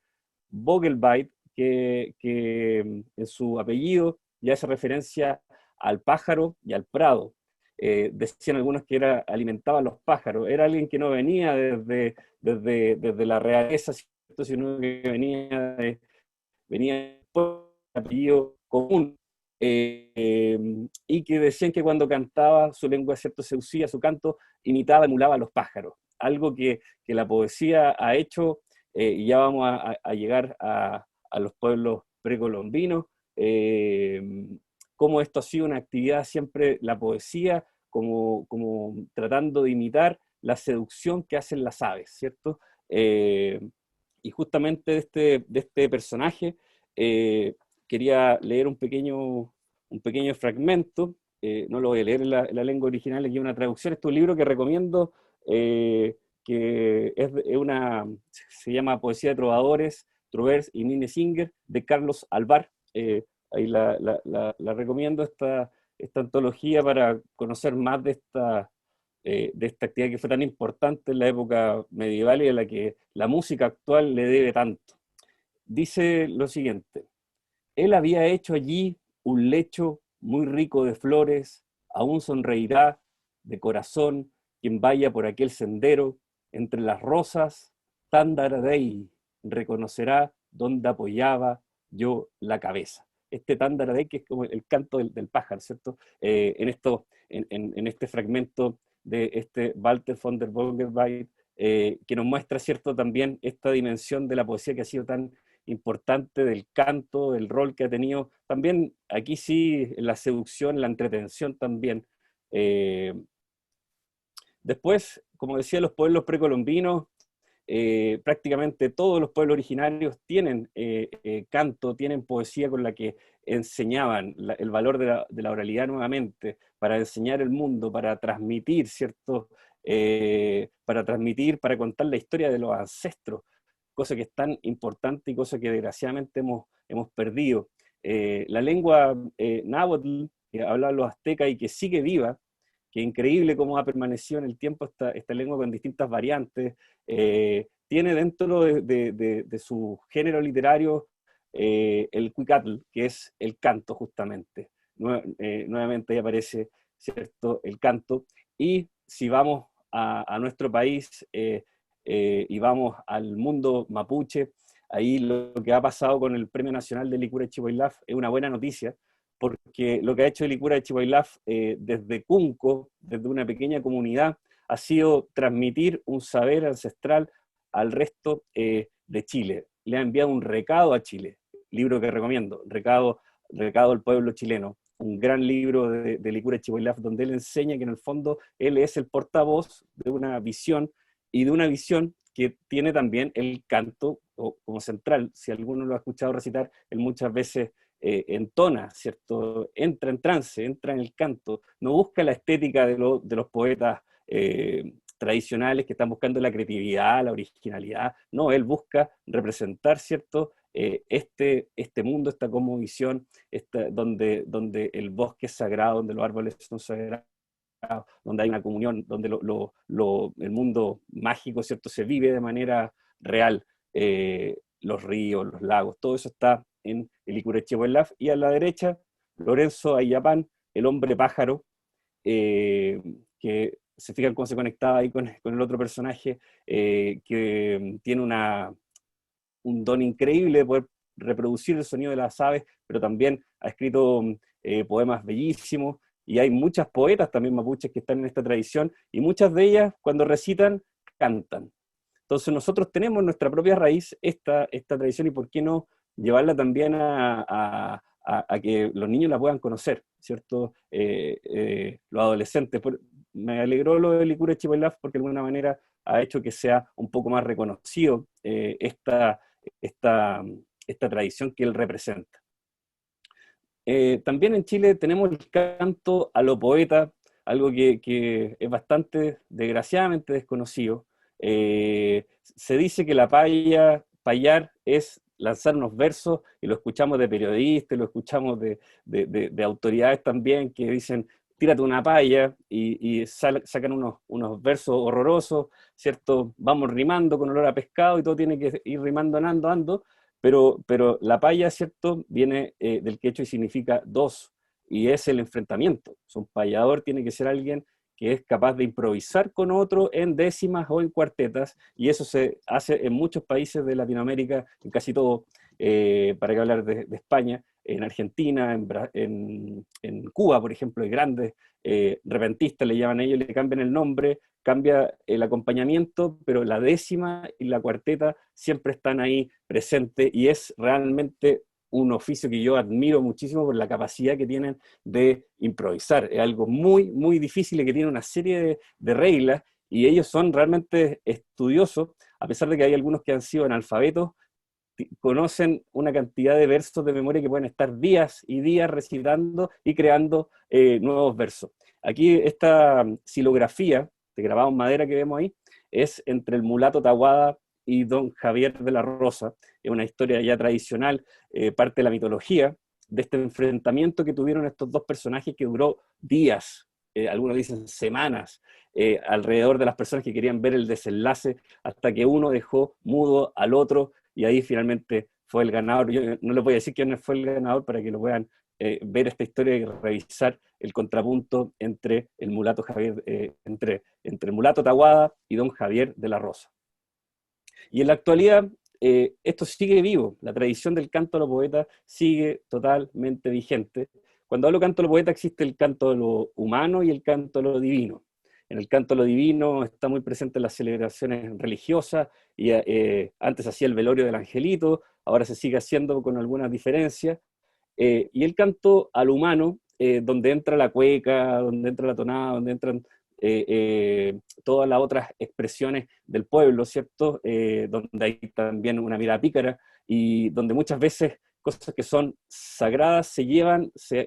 Vogelweide, que en su apellido ya hace referencia al pájaro y al prado. Decían algunos que alimentaba a los pájaros. Era alguien que no venía desde la realeza, ¿cierto?, sino que venía por un apellido común. Y que decían que cuando cantaba su lengua, ¿cierto?, seducía, su canto imitaba, emulaba a los pájaros. Algo que la poesía ha hecho, y ya vamos a llegar a los pueblos precolombinos, cómo esto ha sido una actividad siempre, la poesía, como tratando de imitar la seducción que hacen las aves, ¿cierto? Y justamente de este personaje, quería leer un pequeño fragmento. No lo voy a leer en la lengua original, aquí una traducción. Este es un libro que recomiendo, que se llama Poesía de Trovadores, Trovers y Minnesänger, de Carlos Alvar. Ahí la recomiendo, esta antología, para conocer más de esta actividad que fue tan importante en la época medieval y a la que la música actual le debe tanto. Dice lo siguiente: él había hecho allí un lecho muy rico de flores, aún sonreirá de corazón quien vaya por aquel sendero, entre las rosas, Tandaradei, reconocerá dónde apoyaba yo la cabeza. este Tandaradei, que es como el canto del pájaro, ¿cierto? En este fragmento de este Walter von der Vogelweide, que nos muestra, ¿cierto?, también esta dimensión de la poesía que ha sido tan importante, del canto, del rol que ha tenido, también aquí sí, la seducción, la entretención también. Después, como decía, los pueblos precolombinos, prácticamente todos los pueblos originarios tienen canto, tienen poesía con la que enseñaban el valor de la oralidad nuevamente, para enseñar el mundo, para transmitir, ¿cierto? Para contar la historia de los ancestros, cosa que es tan importante y cosa que desgraciadamente hemos perdido. La lengua náhuatl, que hablaban los aztecas y que sigue viva, que increíble cómo ha permanecido en el tiempo esta lengua con distintas variantes, tiene dentro de su género literario el cuicatl, que es el canto justamente. Nuevamente ahí aparece, ¿cierto?, el canto. Y si vamos a nuestro país y vamos al mundo mapuche, ahí lo que ha pasado con el Premio Nacional de Licura Chihuaylaf es una buena noticia, porque lo que ha hecho Licura Chihuaylaf desde Cunco, desde una pequeña comunidad, ha sido transmitir un saber ancestral al resto de Chile. Le ha enviado un recado a Chile, libro que recomiendo, Recado al pueblo chileno, un gran libro de Licura Chihuaylaf, donde él enseña que en el fondo él es el portavoz de una visión, y de una visión que tiene también el canto como central. Si alguno lo ha escuchado recitar, él muchas veces entona, ¿cierto? Entra en trance, entra en el canto, no busca la estética de los poetas tradicionales que están buscando la creatividad, la originalidad. No, él busca representar, ¿cierto?, este mundo, esta cosmovisión, donde el bosque es sagrado, donde los árboles son sagrados, donde hay una comunión, donde el mundo mágico, ¿cierto?, se vive de manera real. Los ríos, los lagos, todo eso está en el Licura Chihuaylaf. Y a la derecha, Lorenzo Ayapán, el hombre pájaro, que se fijan cómo se conectaba ahí con el otro personaje, que tiene un don increíble de poder reproducir el sonido de las aves, pero también ha escrito poemas bellísimos, y hay muchas poetas también mapuches que están en esta tradición, y muchas de ellas, cuando recitan, cantan. Entonces nosotros tenemos nuestra propia raíz, esta tradición, y por qué no llevarla también a que los niños la puedan conocer, ¿cierto? Los adolescentes. Me alegró lo de Licura Chihuaylaf porque de alguna manera ha hecho que sea un poco más reconocido esta tradición que él representa. También en Chile tenemos el canto a lo poeta, algo que es bastante, desgraciadamente, desconocido. Se dice que payar es lanzar unos versos, y lo escuchamos de periodistas, lo escuchamos de autoridades también, que dicen, tírate una paya, y sacan unos versos horrorosos, ¿cierto? Vamos rimando con olor a pescado, y todo tiene que ir rimando, ando, pero la paya, ¿cierto?, viene del quechua y significa dos, y es el enfrentamiento. Un payador tiene que ser alguien que es capaz de improvisar con otro en décimas o en cuartetas, y eso se hace en muchos países de Latinoamérica, en casi todo, para que hablar de España, en Argentina, en Cuba, por ejemplo, hay grandes repentistas, le llaman ellos, le cambian el nombre, cambia el acompañamiento, pero la décima y la cuarteta siempre están ahí presentes, y es realmente un oficio que yo admiro muchísimo por la capacidad que tienen de improvisar. Es algo muy, muy difícil y que tiene una serie de reglas, y ellos son realmente estudiosos, a pesar de que hay algunos que han sido analfabetos, conocen una cantidad de versos de memoria que pueden estar días y días recitando y creando nuevos versos. Aquí esta silografía de grabado en madera que vemos ahí es entre el mulato Tahuada y don Javier de la Rosa. Es una historia ya tradicional, parte de la mitología, de este enfrentamiento que tuvieron estos dos personajes que duró días, algunos dicen semanas, alrededor de las personas que querían ver el desenlace, hasta que uno dejó mudo al otro, y ahí finalmente fue el ganador. Yo no les voy a decir quién fue el ganador para que lo puedan ver esta historia y revisar el contrapunto entre el mulato Javier, entre el mulato Tahuada y don Javier de la Rosa. Y en la actualidad esto sigue vivo, la tradición del canto a los poetas sigue totalmente vigente. Cuando hablo canto a los poetas existe el canto a lo humano y el canto a lo divino. En el canto a lo divino está muy presente en las celebraciones religiosas, y antes hacía el velorio del angelito, ahora se sigue haciendo con algunas diferencias, y el canto al humano, donde entra la cueca, donde entra la tonada, donde entran todas las otras expresiones del pueblo, ¿cierto? Donde hay también una mirada pícara, y donde muchas veces cosas que son sagradas se llevan, se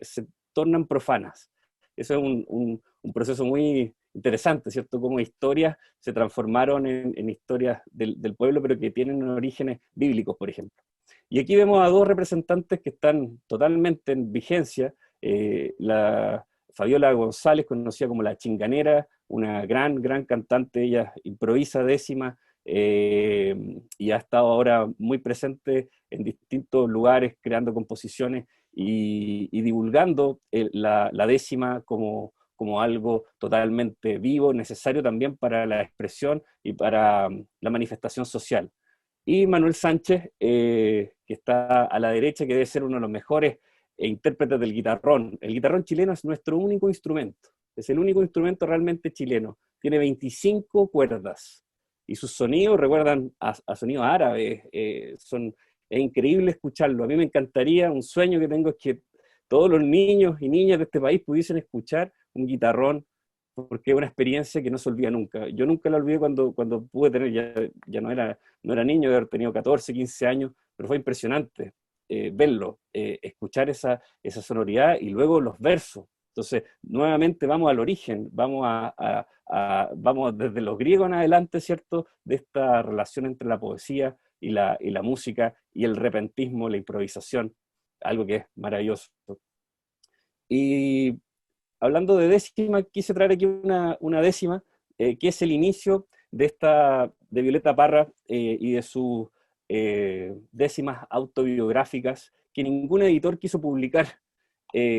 tornan profanas. Eso es un proceso muy interesante, ¿cierto? Como historias se transformaron en historias del pueblo, pero que tienen orígenes bíblicos, por ejemplo. Y aquí vemos a dos representantes que están totalmente en vigencia. La Fabiola González, conocida como La Chinganera, una gran cantante, ella improvisa décima, y ha estado ahora muy presente en distintos lugares, creando composiciones y divulgando la décima como algo totalmente vivo, necesario también para la expresión y para la manifestación social. Y Manuel Sánchez, que está a la derecha, que debe ser uno de los mejores intérpretes del guitarrón. El guitarrón chileno es nuestro único instrumento, es el único instrumento realmente chileno. Tiene 25 cuerdas y sus sonidos recuerdan a sonidos árabes. Es increíble escucharlo. A mí me encantaría, un sueño que tengo es que todos los niños y niñas de este país pudiesen escuchar un guitarrón, porque es una experiencia que no se olvida nunca. Yo nunca la olvidé cuando pude tener, ya no era niño, de haber tenido 14, 15 años, pero fue impresionante verlo, escuchar esa sonoridad y luego los versos. Entonces, nuevamente vamos al origen, vamos desde los griegos en adelante, ¿cierto?, de esta relación entre la poesía y la música y el repentismo, la improvisación, algo que es maravilloso. Y hablando de décima, quise traer aquí una décima, que es el inicio de Violeta Parra y de sus décimas autobiográficas, que ningún editor quiso publicar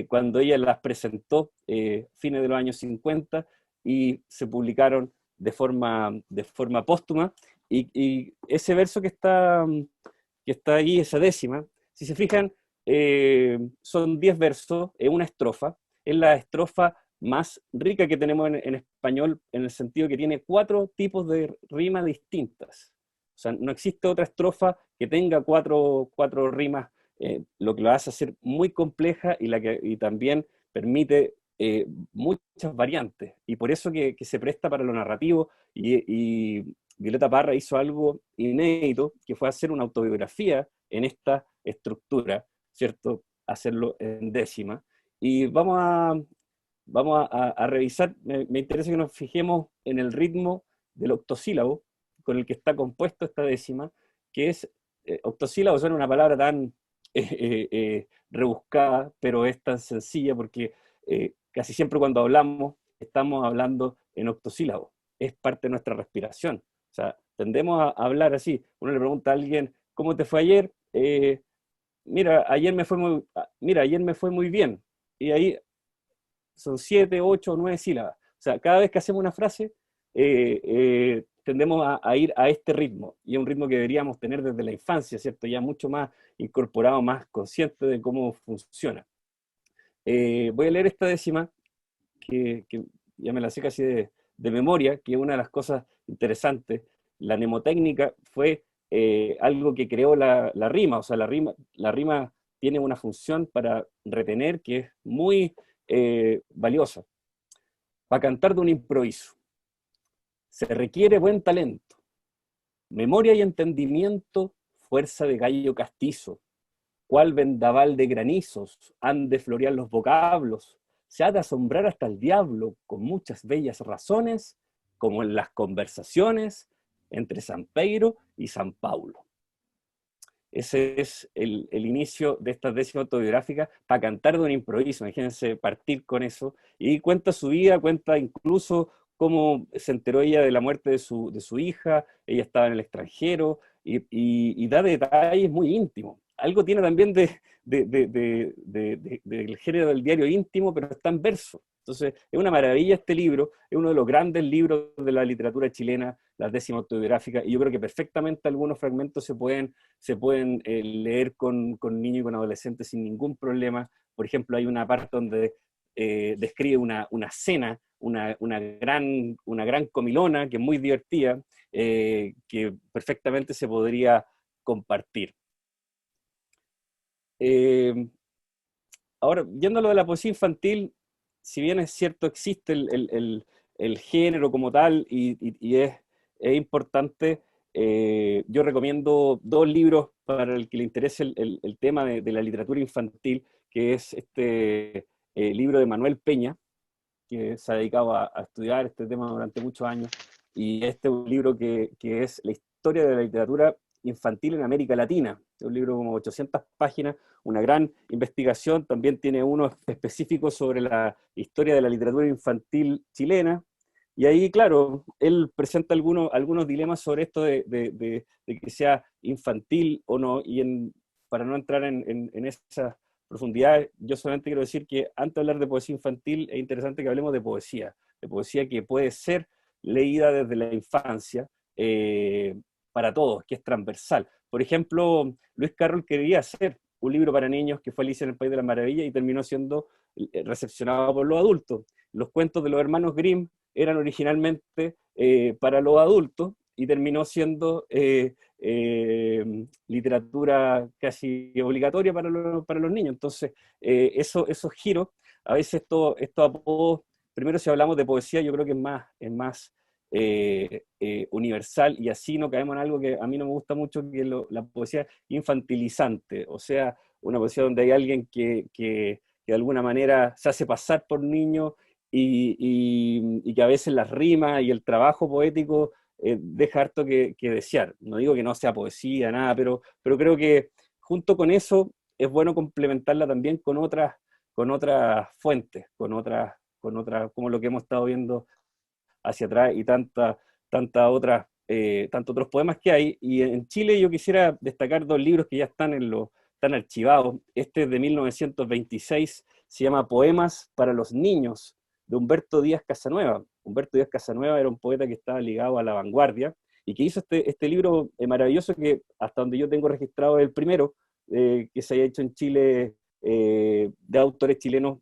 cuando ella las presentó, fines de los años 50, y se publicaron de forma póstuma. Y ese verso que está ahí, esa décima, si se fijan, son 10 versos, una estrofa. Es la estrofa más rica que tenemos en español, en el sentido que tiene 4 tipos de rimas distintas. O sea, no existe otra estrofa que tenga cuatro rimas, lo que lo hace ser muy compleja y también permite muchas variantes. Y por eso que se presta para lo narrativo, y Violeta Parra hizo algo inédito, que fue hacer una autobiografía en esta estructura, ¿cierto? Hacerlo en décima. Y vamos a revisar, me interesa que nos fijemos en el ritmo del octosílabo con el que está compuesto esta décima, que es, octosílabo suena una palabra tan rebuscada, pero es tan sencilla porque casi siempre cuando hablamos, estamos hablando en octosílabo, es parte de nuestra respiración. O sea, tendemos a hablar así. Uno le pregunta a alguien, ¿cómo te fue ayer? Mira, ayer me fue muy bien. Y ahí son 7, 8, 9 sílabas. O sea, cada vez que hacemos una frase, tendemos a ir a este ritmo, y es un ritmo que deberíamos tener desde la infancia, ¿cierto? Ya mucho más incorporado, más consciente de cómo funciona. Voy a leer esta décima, que ya me la sé casi de memoria, que es una de las cosas interesantes. La mnemotécnica fue algo que creó la rima. O sea, la rima tiene una función para retener que es muy valiosa. Para cantar de un improviso se requiere buen talento, memoria y entendimiento, fuerza de gallo castizo, cual vendaval de granizos han de florear los vocablos, se ha de asombrar hasta el diablo con muchas bellas razones, como en las conversaciones entre San Pedro y San Paulo. Ese es el inicio de esta décima autobiográfica, para cantar de un improviso. Imagínense partir con eso, y cuenta su vida, cuenta incluso cómo se enteró ella de la muerte de su hija. Ella estaba en el extranjero, y da detalles muy íntimos. Algo tiene también del género del diario íntimo, pero está en verso. Entonces, es una maravilla este libro, es uno de los grandes libros de la literatura chilena, la décima autobiográfica, y yo creo que perfectamente algunos fragmentos se pueden leer con niños y con adolescentes sin ningún problema. Por ejemplo, hay una parte donde describe una cena, una gran comilona, que es muy divertida, que perfectamente se podría compartir. Ahora, yendo a lo de la poesía infantil, si bien es cierto, existe el género como tal y es importante, yo recomiendo dos libros para el que le interese el tema de la literatura infantil, que es este libro de Manuel Peña, que se ha dedicado a estudiar este tema durante muchos años, y este es un libro que es la historia de la literatura infantil en América Latina. Es un libro como 800 páginas, una gran investigación. También tiene uno específico sobre la historia de la literatura infantil chilena, y ahí, claro, él presenta algunos dilemas sobre esto de que sea infantil o no, y para no entrar en esas profundidades, yo solamente quiero decir que antes de hablar de poesía infantil, es interesante que hablemos de poesía que puede ser leída desde la infancia, para todos, que es transversal. Por ejemplo, Lewis Carroll quería hacer un libro para niños que fue Alicia en el País de las Maravillas y terminó siendo recepcionado por los adultos. Los cuentos de los hermanos Grimm eran originalmente para los adultos y terminó siendo literatura casi obligatoria para los niños. Entonces, esos giros, a veces estos apodos, primero si hablamos de poesía, yo creo que es más universal, y así no caemos en algo que a mí no me gusta mucho, que es la poesía infantilizante, o sea, una poesía donde hay alguien que de alguna manera se hace pasar por niño y que a veces las rimas y el trabajo poético deja harto que desear. No digo que no sea poesía, nada, pero creo que junto con eso es bueno complementarla también con otras fuentes, como lo que hemos estado viendo hacia atrás, y tantos otros poemas que hay. Y en Chile yo quisiera destacar dos libros que ya están archivados. Este es de 1926, se llama Poemas para los Niños, de Humberto Díaz Casanueva. Humberto Díaz Casanueva era un poeta que estaba ligado a la vanguardia y que hizo este libro maravilloso, que hasta donde yo tengo registrado es el primero que se haya hecho en Chile, de autores chilenos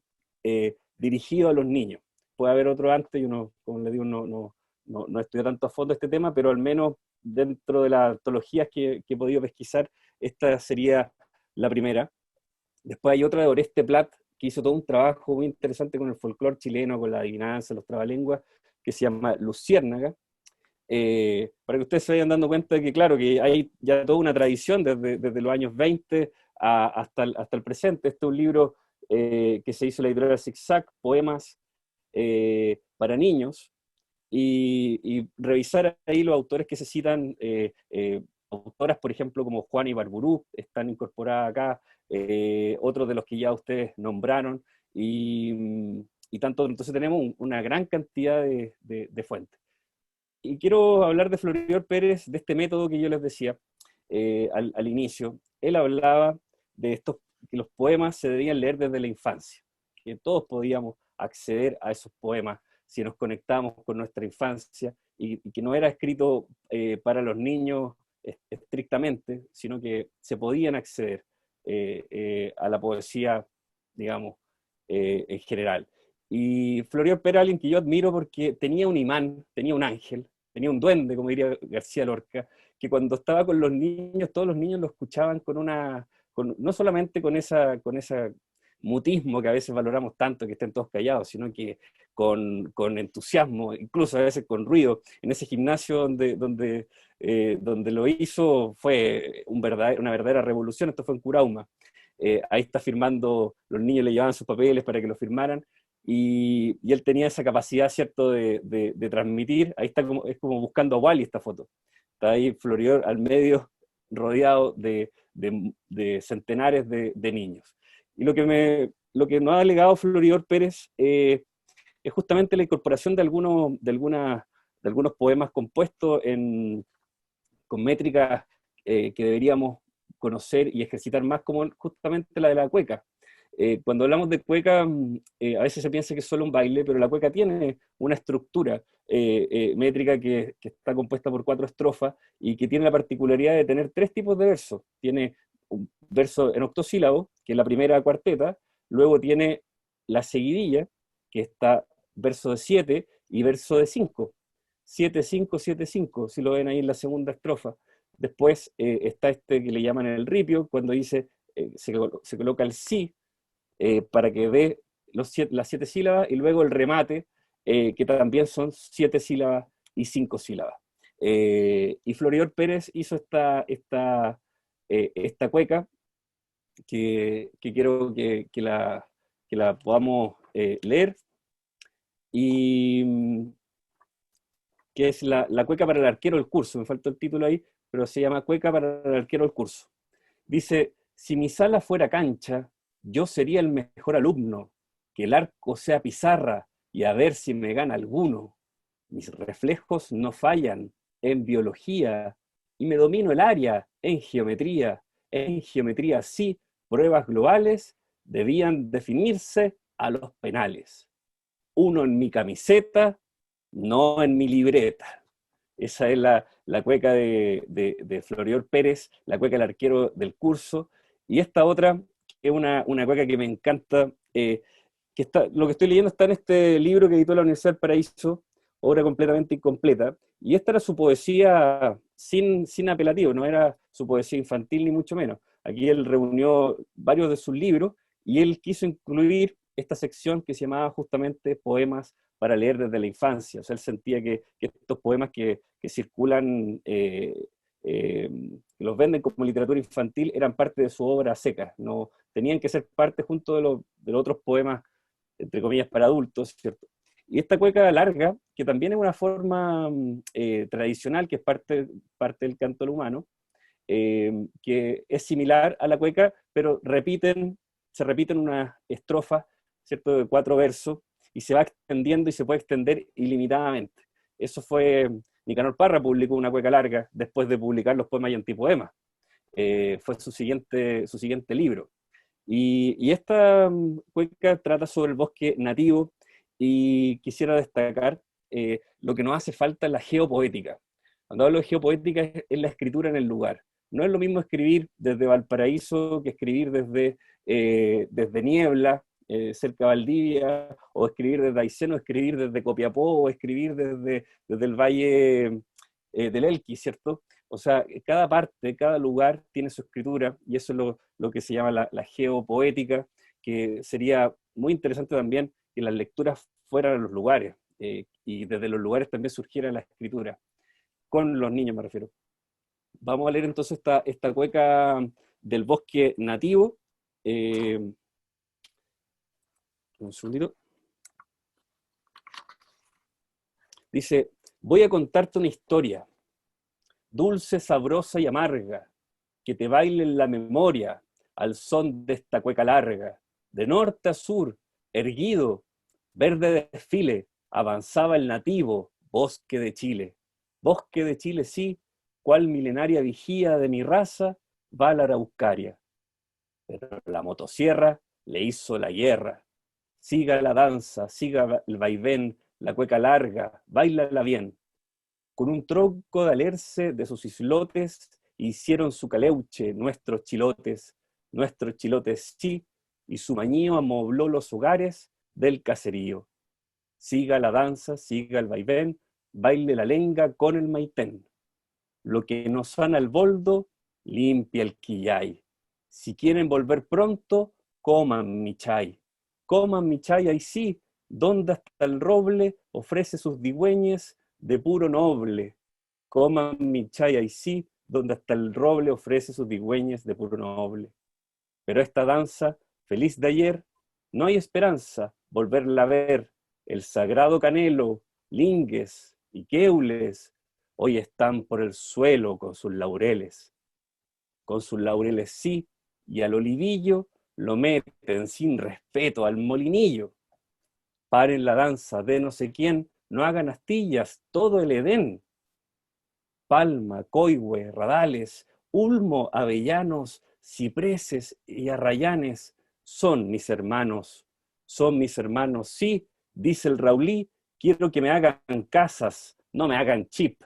dirigido a los niños. Puede haber otro antes, yo no, como les digo, no estudio tanto a fondo este tema, pero al menos dentro de las antologías que he podido pesquisar, esta sería la primera. Después hay otra de Oreste Plat, que hizo todo un trabajo muy interesante con el folclore chileno, con la adivinanza, los trabalenguas, que se llama Luciérnaga, para que ustedes se vayan dando cuenta de que, claro, que hay ya toda una tradición desde los años 20 hasta el presente. Este es un libro que se hizo en la editorial Zigzag, Poemas para niños, y revisar ahí los autores que se citan, autoras, por ejemplo, como Juan Ibarburú, están incorporadas acá, otros de los que ya ustedes nombraron, y tanto. Entonces tenemos una gran cantidad de fuentes. Y quiero hablar de Florior Pérez, de este método que yo les decía al inicio. Él hablaba de que los poemas se debían leer desde la infancia, que todos podíamos acceder a esos poemas si nos conectamos con nuestra infancia, y que no era escrito para los niños estrictamente, sino que se podían acceder a la poesía, digamos, en general. Y Florian Pérez, alguien que yo admiro porque tenía un imán, tenía un ángel, tenía un duende, como diría García Lorca, que cuando estaba con los niños, todos los niños lo escuchaban no solamente con ese mutismo que a veces valoramos tanto, que estén todos callados, sino que con entusiasmo, incluso a veces con ruido. En ese gimnasio donde lo hizo fue una verdadera revolución. Esto fue en Curauma. Ahí está firmando, los niños le llevaban sus papeles para que lo firmaran, y él tenía esa capacidad, ¿cierto?, de transmitir. Ahí está, es como buscando a Wally esta foto. Está ahí Florior al medio, rodeado de centenares de niños. Y lo que nos ha legado Florior Pérez es justamente la incorporación de algunos poemas compuestos con métricas que deberíamos conocer y ejercitar más, como justamente la de la cueca. Cuando hablamos de cueca, a veces se piensa que es solo un baile, pero la cueca tiene una estructura métrica que está compuesta por 4 estrofas y que tiene la particularidad de tener 3 tipos de versos. Tiene un verso en octosílabo, que es la primera cuarteta, luego tiene la seguidilla, que está verso de 7 y verso de 5. 7, 5, 7, 5, si lo ven ahí en la segunda estrofa. Después está este que le llaman el ripio, cuando dice, se coloca el sí, para que dé las 7 sílabas, y luego el remate, que también son 7 sílabas y 5 sílabas. Y Floridor Pérez hizo esta cueca que quiero que la podamos leer, y que es la cueca para el arquero del curso. Me falta el título ahí, pero se llama Cueca para el arquero del curso. Dice: si mi sala fuera cancha, yo sería el mejor alumno, que el arco sea pizarra y a ver si me gana alguno. Mis reflejos no fallan en biología y me domino el área en geometría. En geometría sí, pruebas globales debían definirse a los penales. Uno en mi camiseta, no en mi libreta. Esa es la cueca de Floridor Pérez, la cueca del arquero del curso. Y esta otra es una cueca que me encanta, lo que estoy leyendo está en este libro que editó la Universidad del Paraíso, obra completamente incompleta. Y esta era su poesía sin apelativo, no era su poesía infantil ni mucho menos. Aquí él reunió varios de sus libros y él quiso incluir esta sección que se llamaba justamente Poemas para leer desde la infancia. O sea, él sentía que estos poemas que circulan, los venden como literatura infantil, eran parte de su obra seca, no tenían que ser parte junto de los otros poemas, entre comillas, para adultos, ¿cierto? Y esta cueca larga, que también es una forma tradicional, que es parte del canto al humano, que es similar a la cueca, pero se repiten unas estrofas, ¿cierto?, de 4 versos, y se va extendiendo y se puede extender ilimitadamente. Eso fue, Nicanor Parra publicó una cueca larga después de publicar los poemas y antipoemas. Fue su siguiente libro. Y esta cueca trata sobre el bosque nativo, y quisiera destacar lo que nos hace falta en la geopoética. Cuando hablo de geopoética es la escritura en el lugar. No es lo mismo escribir desde Valparaíso que escribir desde Niebla, cerca de Valdivia, o escribir desde Aysén, o escribir desde Copiapó, o escribir desde el Valle del Elqui, ¿cierto? O sea, cada parte, cada lugar tiene su escritura, y eso es lo que se llama la geopoética, que sería muy interesante también que las lecturas fueran a los lugares, y desde los lugares también surgiera la escritura, con los niños me refiero. Vamos a leer entonces esta cueca del bosque nativo. Un segundito. Dice: voy a contarte una historia, dulce, sabrosa y amarga, que te baile en la memoria al son de esta cueca larga. De norte a sur, erguido, verde desfile, avanzaba el nativo, bosque de Chile. Bosque de Chile, sí, cual milenaria vigía de mi raza, va la araucaria. Pero la motosierra le hizo la guerra. Siga la danza, siga el vaivén, la cueca larga, báilala bien. Con un tronco de alerce de sus islotes hicieron su caleuche nuestros chilotes sí, y su mañío amobló los hogares del caserío. Siga la danza, siga el vaivén, baile la lenga con el maitén. Lo que no sana el boldo, limpia el quillay. Si quieren volver pronto, coman mi chay. Coman mi chay, ahí sí, donde hasta el roble ofrece sus digüeñes de puro noble. Coman mi chay, ahí sí, donde hasta el roble ofrece sus digüeñes de puro noble. Pero esta danza, feliz de ayer, no hay esperanza volverla a ver. El sagrado canelo, lingues y queules, hoy están por el suelo con sus laureles. Con sus laureles sí, y al olivillo lo meten sin respeto al molinillo. Paren la danza de no sé quién, no hagan astillas, todo el Edén. Palma, coihue, radales, ulmo, avellanos, cipreses y arrayanes son mis hermanos, sí, dice el Raulí, quiero que me hagan casas, no me hagan chip,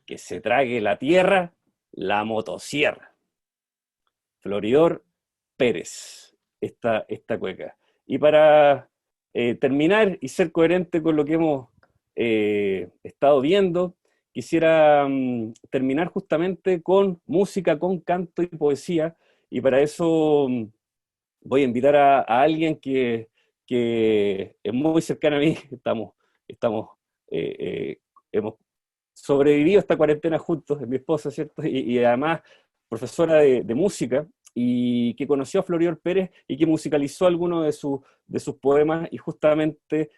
que se trague la tierra, la motosierra. Floridor Pérez, esta cueca. Y para terminar y ser coherente con lo que hemos estado viendo, quisiera terminar justamente con música, con canto y poesía, y para eso voy a invitar a alguien que es muy cercano a mí. Estamos hemos sobrevivido esta cuarentena juntos, es mi esposa, ¿cierto? Y además profesora de música, y que conoció a Floridor Pérez y que musicalizó algunos de sus poemas, y justamente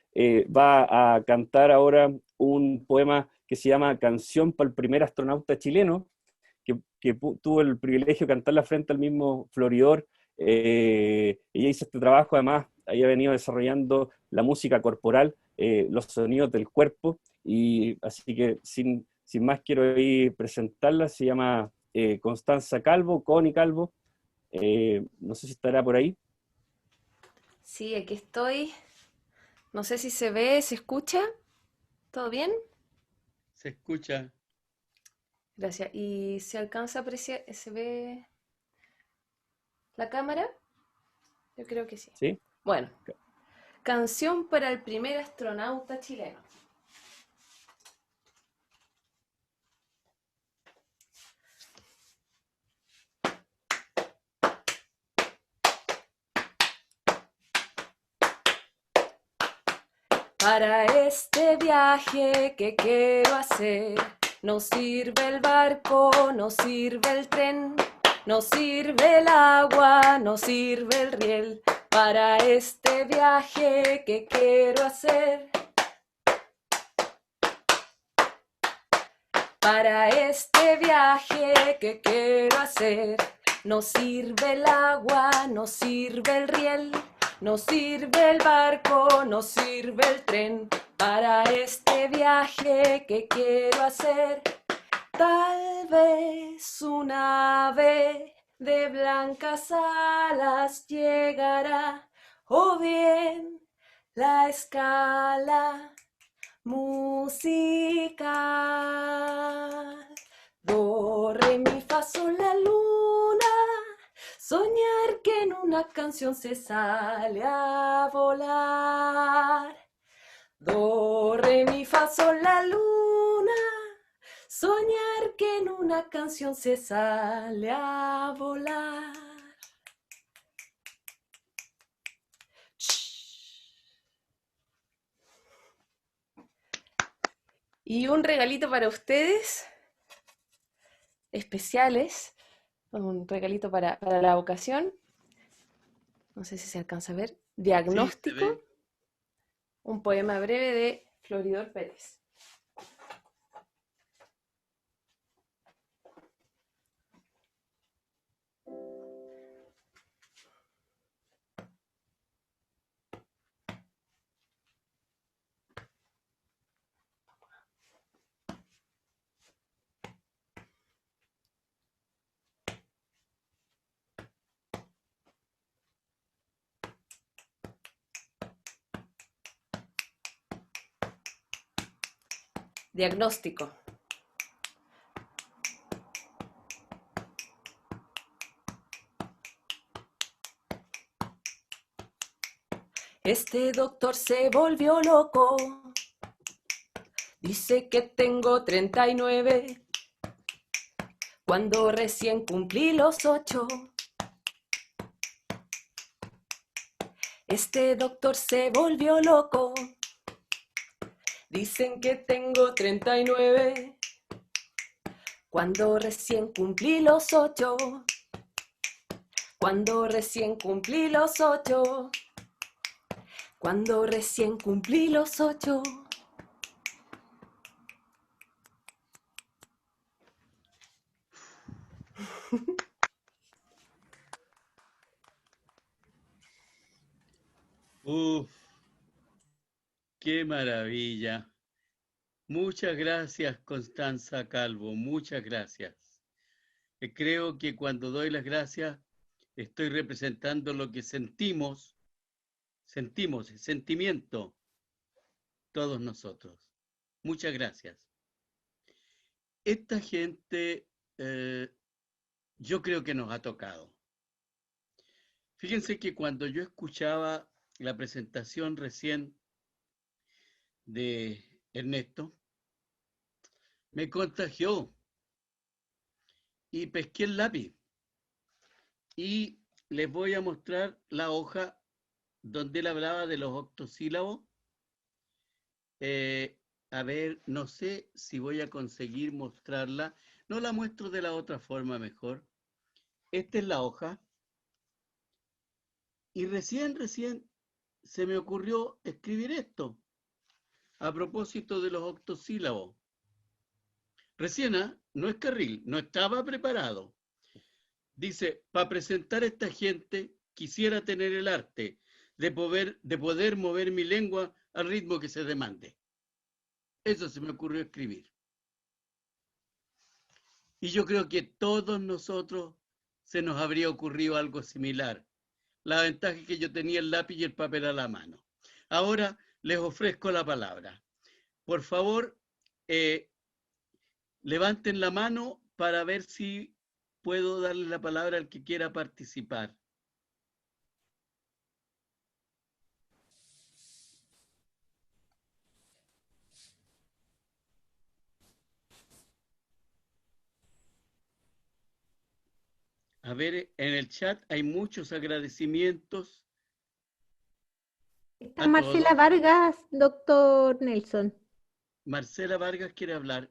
va a cantar ahora un poema que se llama Canción para el primer astronauta chileno, que tuvo el privilegio de cantarla frente al mismo Floridor. Ella hizo este trabajo, además, había venido desarrollando la música corporal, los sonidos del cuerpo, y así que sin más quiero ir presentarla. Se llama Constanza Calvo, Connie Calvo. No sé si estará por ahí. Sí, aquí estoy. No sé si se ve, se escucha. ¿Todo bien? Se escucha. Gracias. ¿Y se alcanza a apreciar, se ve la cámara? Yo creo que sí. ¿Sí? Bueno, canción para el primer astronauta chileno. Para este viaje que quiero hacer, no sirve el barco, no sirve el tren, no sirve el agua, no sirve el riel. Para este viaje que quiero hacer, para este viaje que quiero hacer, no sirve el agua, no sirve el riel, no sirve el barco, no sirve el tren. Para este viaje que quiero hacer, tal vez un ave de blancas alas llegará, o bien la escala musical. Do, re, mi, fa, sol, la, luna. Soñar que en una canción se sale a volar. Do, re, mi, fa, sol, la, luna. Soñar que en una canción se sale a volar. Y un regalito para ustedes, especiales, un regalito para la ocasión. No sé si se alcanza a ver. Sí, se Diagnóstico, ve. un poema breve de Floridor Pérez. Diagnóstico. Este doctor se volvió loco. Dice que tengo 39, cuando recién cumplí los 8. Este doctor se volvió loco. Dicen que tengo 39, cuando recién cumplí los 8. Cuando recién cumplí los 8. Cuando recién cumplí los 8. Uf, qué maravilla. Muchas gracias, Constanza Calvo, muchas gracias. Creo que cuando doy las gracias estoy representando lo que sentimos, el sentimiento, todos nosotros. Muchas gracias. Esta gente, yo creo que nos ha tocado. Fíjense que cuando yo escuchaba la presentación recién de Ernesto, me contagió y pesqué el lápiz. Y les voy a mostrar la hoja donde él hablaba de los octosílabos. A ver, no sé si voy a conseguir mostrarla. No la muestro de la otra forma mejor. Esta es la hoja. Y recién se me ocurrió escribir esto a propósito de los octosílabos. Recién, no es carril, no estaba preparado. Dice, para presentar a esta gente, quisiera tener el arte de poder mover mi lengua al ritmo que se demande. Eso se me ocurrió escribir. Y yo creo que todos nosotros se nos habría ocurrido algo similar. La ventaja es que yo tenía el lápiz y el papel a la mano. Ahora les ofrezco la palabra. Por favor, levanten la mano para ver si puedo darle la palabra al que quiera participar. A ver, en el chat hay muchos agradecimientos. Está Marcela Vargas, doctor Nelson. Marcela Vargas quiere hablar.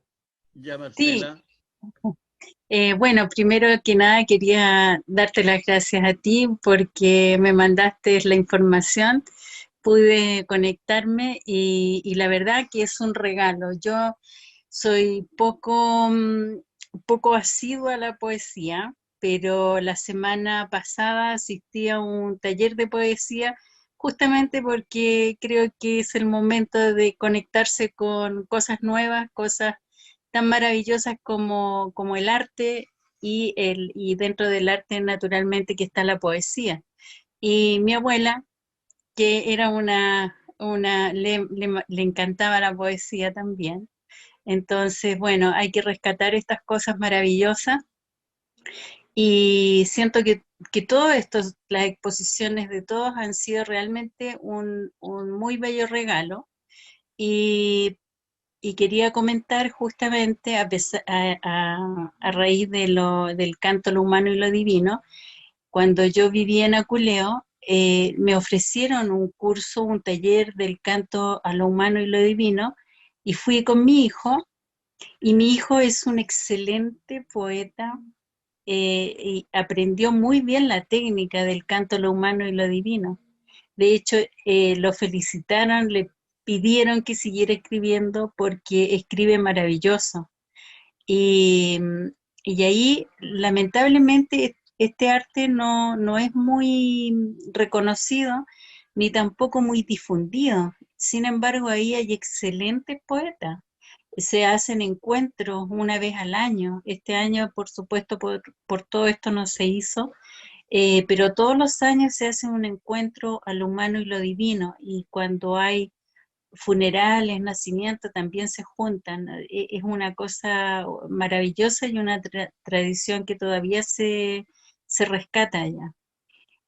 Ya, Sí. Marcela. Bueno, primero que nada quería darte las gracias a ti porque me mandaste la información, pude conectarme y la verdad que es un regalo. Yo soy poco asidua a la poesía, pero la semana pasada asistí a un taller de poesía justamente porque creo que es el momento de conectarse con cosas nuevas, cosas tan maravillosas como el arte y dentro del arte naturalmente que está la poesía. Y mi abuela, que era le encantaba la poesía también. Entonces, bueno, hay que rescatar estas cosas maravillosas y siento que todo esto, las exposiciones de todos han sido realmente un muy bello regalo y quería comentar justamente a raíz del canto lo humano y lo divino, cuando yo vivía en Aculeo, me ofrecieron un curso, un taller del canto a lo humano y lo divino, y fui con mi hijo, y mi hijo es un excelente poeta, y aprendió muy bien la técnica del canto a lo humano y lo divino. De hecho, lo felicitaron, le pidieron que siguiera escribiendo porque escribe maravilloso. Y ahí, lamentablemente, este arte no es muy reconocido ni tampoco muy difundido. Sin embargo, ahí hay excelentes poetas. Se hacen encuentros una vez al año. Este año, por supuesto, por todo esto no se hizo, pero todos los años se hace un encuentro a lo humano y lo divino, y cuando hay funerales, nacimientos, también se juntan. Es una cosa maravillosa y una tradición que todavía se rescata allá.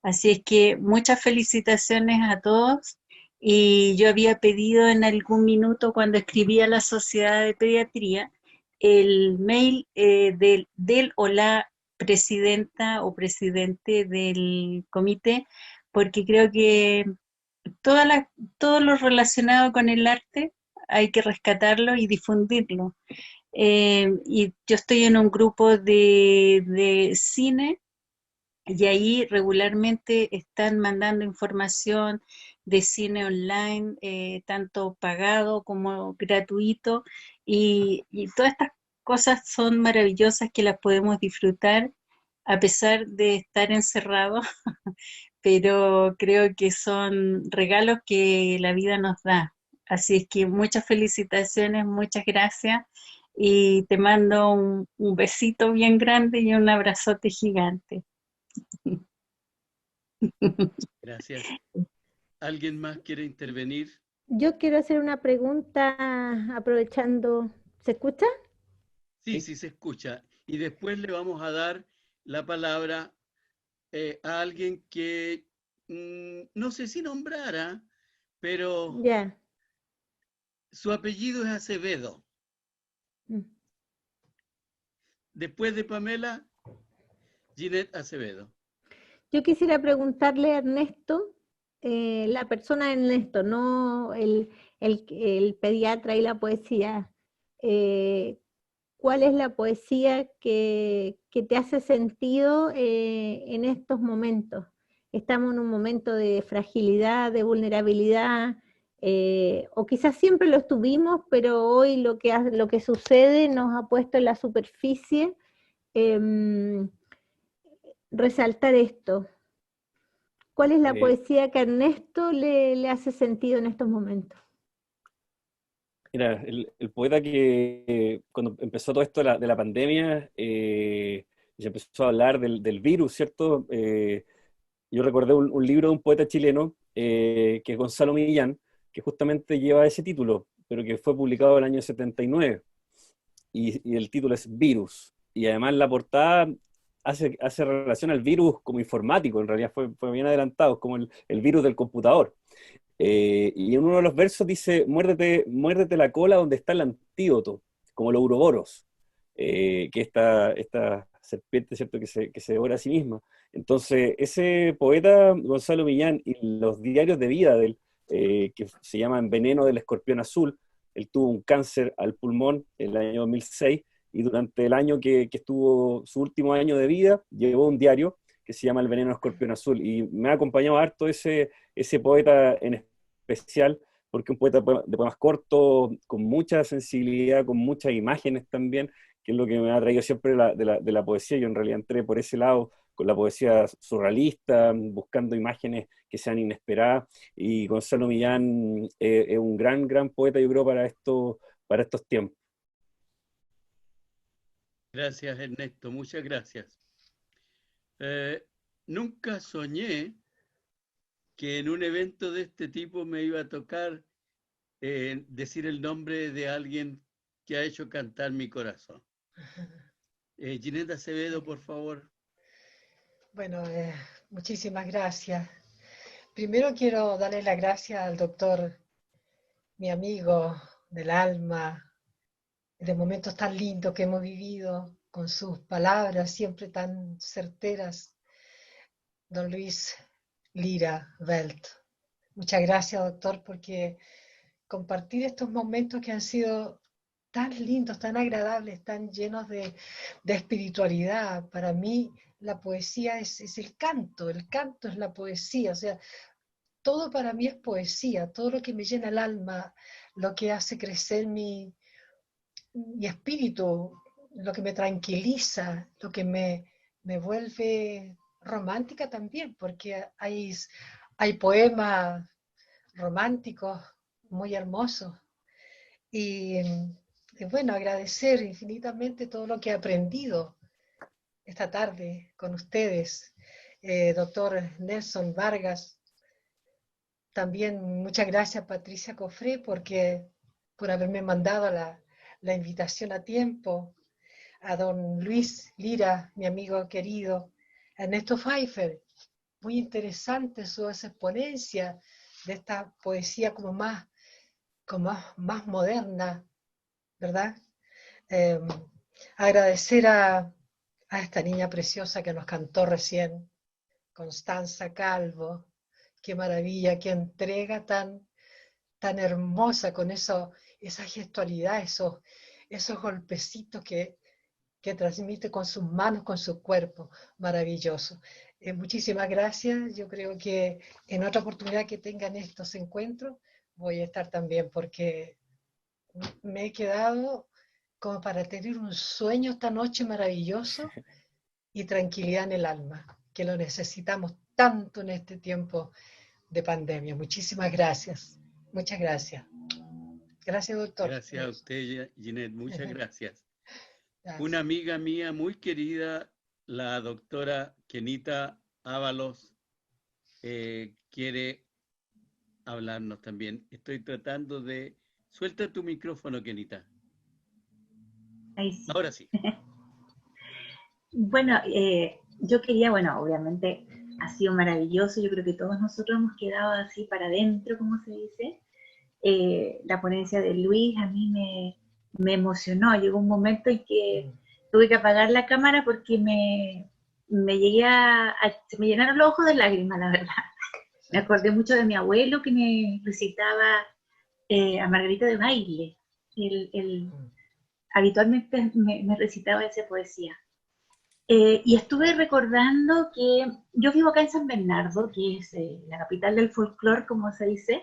Así es que muchas felicitaciones a todos. Y yo había pedido en algún minuto, cuando escribí a la Sociedad de Pediatría, el mail del o la presidenta o presidente del comité, porque creo que todo lo relacionado con el arte hay que rescatarlo y difundirlo. Y yo estoy en un grupo de cine, y ahí regularmente están mandando información de cine online, tanto pagado como gratuito, y todas estas cosas son maravillosas que las podemos disfrutar a pesar de estar encerrados, pero creo que son regalos que la vida nos da. Así es que muchas felicitaciones, muchas gracias, y te mando un besito bien grande y un abrazote gigante. Gracias. ¿Alguien más quiere intervenir? Yo quiero hacer una pregunta aprovechando. ¿Se escucha? Sí, sí se escucha. Y después le vamos a dar la palabra a alguien que no sé si nombrara, pero Ya. su apellido es Acevedo. Mm. Después de Pamela, Ginette Acevedo. Yo quisiera preguntarle a Ernesto, la persona de Ernesto, no el pediatra y la poesía. ¿Cuál es la poesía que te hace sentido en estos momentos? Estamos en un momento de fragilidad, de vulnerabilidad, o quizás siempre lo estuvimos, pero hoy lo que sucede nos ha puesto en la superficie resaltar esto. ¿Cuál es la poesía que a Ernesto le hace sentido en estos momentos? Mira, el poeta que cuando empezó todo esto de la pandemia, y se empezó a hablar del virus, ¿cierto? Yo recordé un libro de un poeta chileno, que es Gonzalo Millán, que justamente lleva ese título, pero que fue publicado en el año 79, y el título es Virus. Y además la portada hace relación al virus como informático, en realidad fue bien adelantado, como el virus del computador. Y en uno de los versos dice, muérdete la cola donde está el antídoto, como los uroboros, que esta serpiente, ¿cierto?, que se devora a sí misma. Entonces, ese poeta, Gonzalo Millán, y los diarios de vida de él, que se llaman Veneno del Escorpión Azul, él tuvo un cáncer al pulmón en el año 2006, y durante el año que estuvo su último año de vida, llevó un diario que se llama El Veneno del Escorpión Azul, y me ha acompañado harto ese poeta en especial, porque un poeta de poemas cortos, con mucha sensibilidad, con muchas imágenes también, que es lo que me ha traído siempre de la poesía. Yo en realidad entré por ese lado con la poesía surrealista, buscando imágenes que sean inesperadas, y Gonzalo Millán es un gran poeta, yo creo, para estos tiempos. Gracias, Ernesto. Muchas gracias. Nunca soñé que en un evento de este tipo me iba a tocar decir el nombre de alguien que ha hecho cantar mi corazón. Ginette Acevedo, por favor. Bueno, muchísimas gracias. Primero quiero darle las gracias al doctor, mi amigo del alma, de momentos tan lindos que hemos vivido, con sus palabras siempre tan certeras, don Luis Lira Welt. Muchas gracias, doctor, porque compartir estos momentos que han sido tan lindos, tan agradables, tan llenos de espiritualidad. Para mí la poesía es el canto es la poesía, o sea, todo para mí es poesía, todo lo que me llena el alma, lo que hace crecer mi espíritu, lo que me tranquiliza, lo que me vuelve romántica también, porque hay poemas románticos muy hermosos. Y bueno, agradecer infinitamente todo lo que he aprendido esta tarde con ustedes, doctor Nelson Vargas. También muchas gracias Patricia Cofré por haberme mandado la invitación a tiempo. A don Luis Lira, mi amigo querido. A Ernesto Pfeiffer, muy interesante su exponencia de esta poesía como más moderna, ¿verdad? Agradecer a esta niña preciosa que nos cantó recién, Constanza Calvo. Qué maravilla, qué entrega tan hermosa con esa gestualidad, esos golpecitos que transmite con sus manos, con su cuerpo, maravilloso. Muchísimas gracias. Yo creo que en otra oportunidad que tengan estos encuentros voy a estar también, porque me he quedado como para tener un sueño esta noche maravilloso y tranquilidad en el alma, que lo necesitamos tanto en este tiempo de pandemia. Muchísimas gracias. Muchas gracias. Gracias, doctor. Gracias a usted, Ginette. Muchas gracias. Gracias. Una amiga mía muy querida, la doctora Kenita Ábalos, quiere hablarnos también. Estoy tratando de... Suelta tu micrófono, Kenita. Ahí sí. Ahora sí. Bueno, yo quería, bueno, obviamente ha sido maravilloso, yo creo que todos nosotros hemos quedado así para adentro, como se dice. La ponencia de Luis a mí me emocionó, llegó un momento en que tuve que apagar la cámara porque se me llenaron los ojos de lágrimas, la verdad. Me acordé mucho de mi abuelo que me recitaba a Margarita de Baile. Habitualmente me recitaba esa poesía. Y estuve recordando que yo vivo acá en San Bernardo, que es la capital del folclore, como se dice,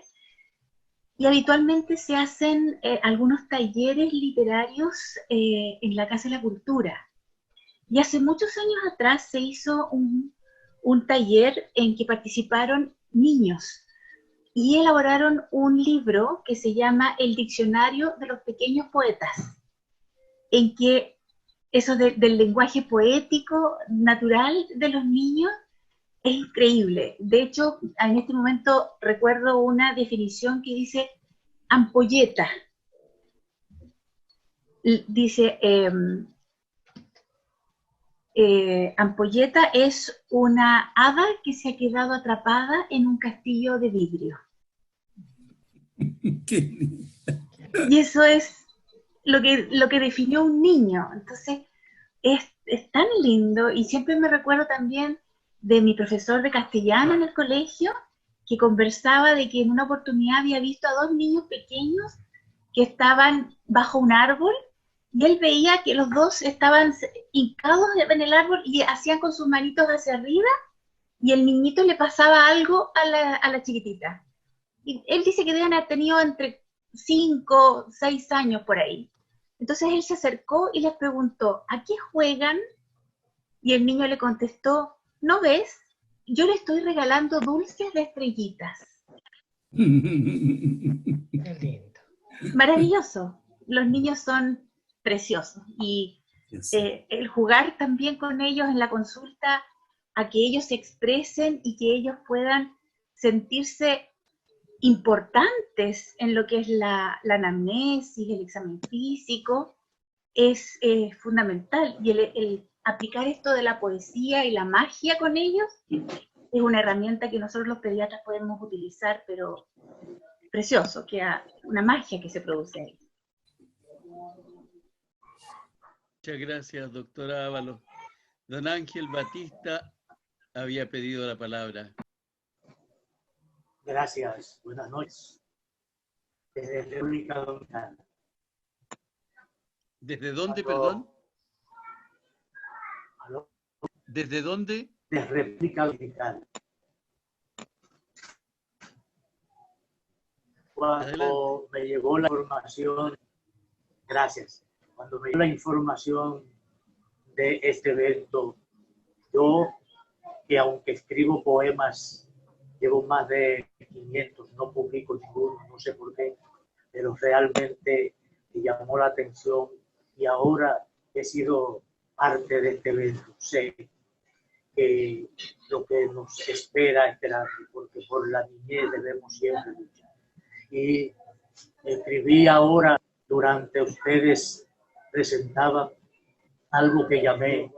y habitualmente se hacen algunos talleres literarios en la Casa de la Cultura. Y hace muchos años atrás se hizo un taller en que participaron niños y elaboraron un libro que se llama El Diccionario de los Pequeños Poetas, en que eso del lenguaje poético natural de los niños es increíble. De hecho, en este momento recuerdo una definición que dice ampolleta. Dice, ampolleta es una hada que se ha quedado atrapada en un castillo de vidrio. Qué lindo. Y eso es lo que definió un niño. Entonces, es tan lindo, y siempre me recuerdo también de mi profesor de castellano en el colegio, que conversaba de que en una oportunidad había visto a 2 niños pequeños que estaban bajo un árbol, y él veía que los dos estaban hincados en el árbol y hacían con sus manitos hacia arriba, y el niñito le pasaba algo a la chiquitita. Y él dice que deben haber tenido entre 5, 6 años por ahí. Entonces él se acercó y les preguntó, ¿a qué juegan? Y el niño le contestó, ¿no ves? Yo le estoy regalando dulces de estrellitas. Qué lindo. Maravilloso. Los niños son preciosos. Y el jugar también con ellos en la consulta, a que ellos se expresen y que ellos puedan sentirse importantes en lo que es la anamnesis, el examen físico, es fundamental. Y el aplicar esto de la poesía y la magia con ellos es una herramienta que nosotros los pediatras podemos utilizar, pero precioso, que una magia que se produce ahí. Muchas gracias, doctora Ábalos. Don Ángel Batista había pedido la palabra. Gracias, buenas noches. Desde República Dominicana. ¿Desde dónde, Aló. perdón? ¿Aló? ¿Desde dónde? De República Dominicana. Cuando me llegó la información, gracias, cuando me llegó la información de este evento, yo, que aunque escribo poemas, llevo más de 500, no publico ninguno, no sé por qué, pero realmente me llamó la atención y ahora he sido parte de este evento. Sé que lo que nos espera es grande, porque por la niñez debemos siempre luchar. Y escribí ahora, durante ustedes presentaban algo que llamé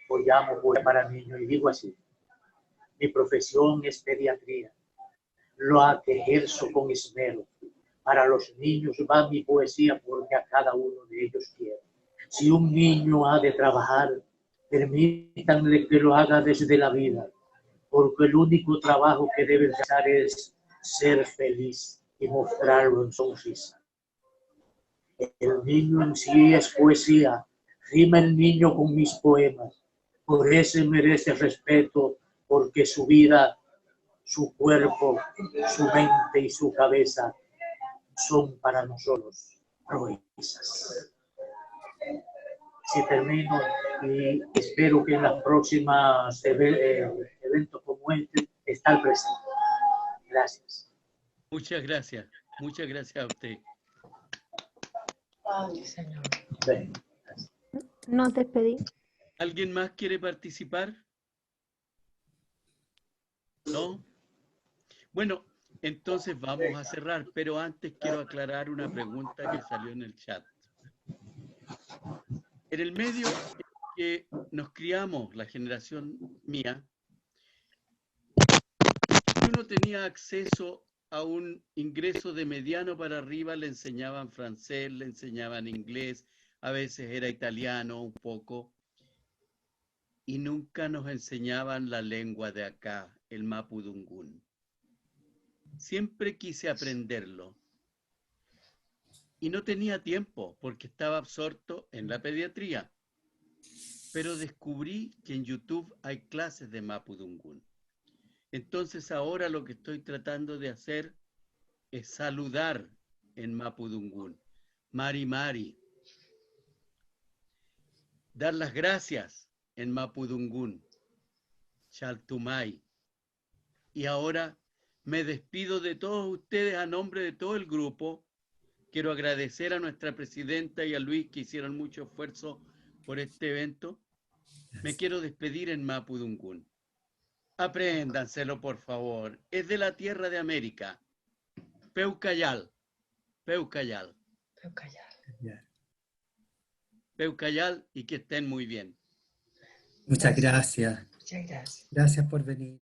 o llamo poesía para niños, y digo así: mi profesión es pediatría, lo que ejerzo con esmero. Para los niños va mi poesía, porque a cada uno de ellos quiero. Si un niño ha de trabajar, permítanle que lo haga desde la vida, porque el único trabajo que debe realizar es ser feliz y mostrarlo en sonrisa. El niño en sí es poesía, rima el niño con mis poemas, por eso merece respeto, porque su vida, su cuerpo, su mente y su cabeza son para nosotros proezas. Si termino, y espero que en las próximas eventos como este estar presente. Gracias. Muchas gracias a usted. Ay, Señor. Bien. Nos despedimos. ¿Alguien más quiere participar? ¿No? Bueno, entonces vamos a cerrar, pero antes quiero aclarar una pregunta que salió en el chat. En el medio en que nos criamos, la generación mía, si uno tenía acceso a un ingreso de mediano para arriba, le enseñaban francés, le enseñaban inglés, a veces era italiano un poco, y nunca nos enseñaban la lengua de acá, el mapudungún. Siempre quise aprenderlo y no tenía tiempo porque estaba absorto en la pediatría. Pero descubrí que en YouTube hay clases de mapudungún. Entonces ahora lo que estoy tratando de hacer es saludar en mapudungún. Mari Mari. Dar las gracias en mapudungún. Chaltumay. Y ahora me despido de todos ustedes a nombre de todo el grupo. Quiero agradecer a nuestra presidenta y a Luis que hicieron mucho esfuerzo por este evento. Me quiero despedir en mapudungún. Apréndanselo, por favor. Es de la tierra de América. Peucayal. Peucayal. Peucayal. Peucayal y que estén muy bien. Muchas gracias. Muchas gracias. Gracias por venir.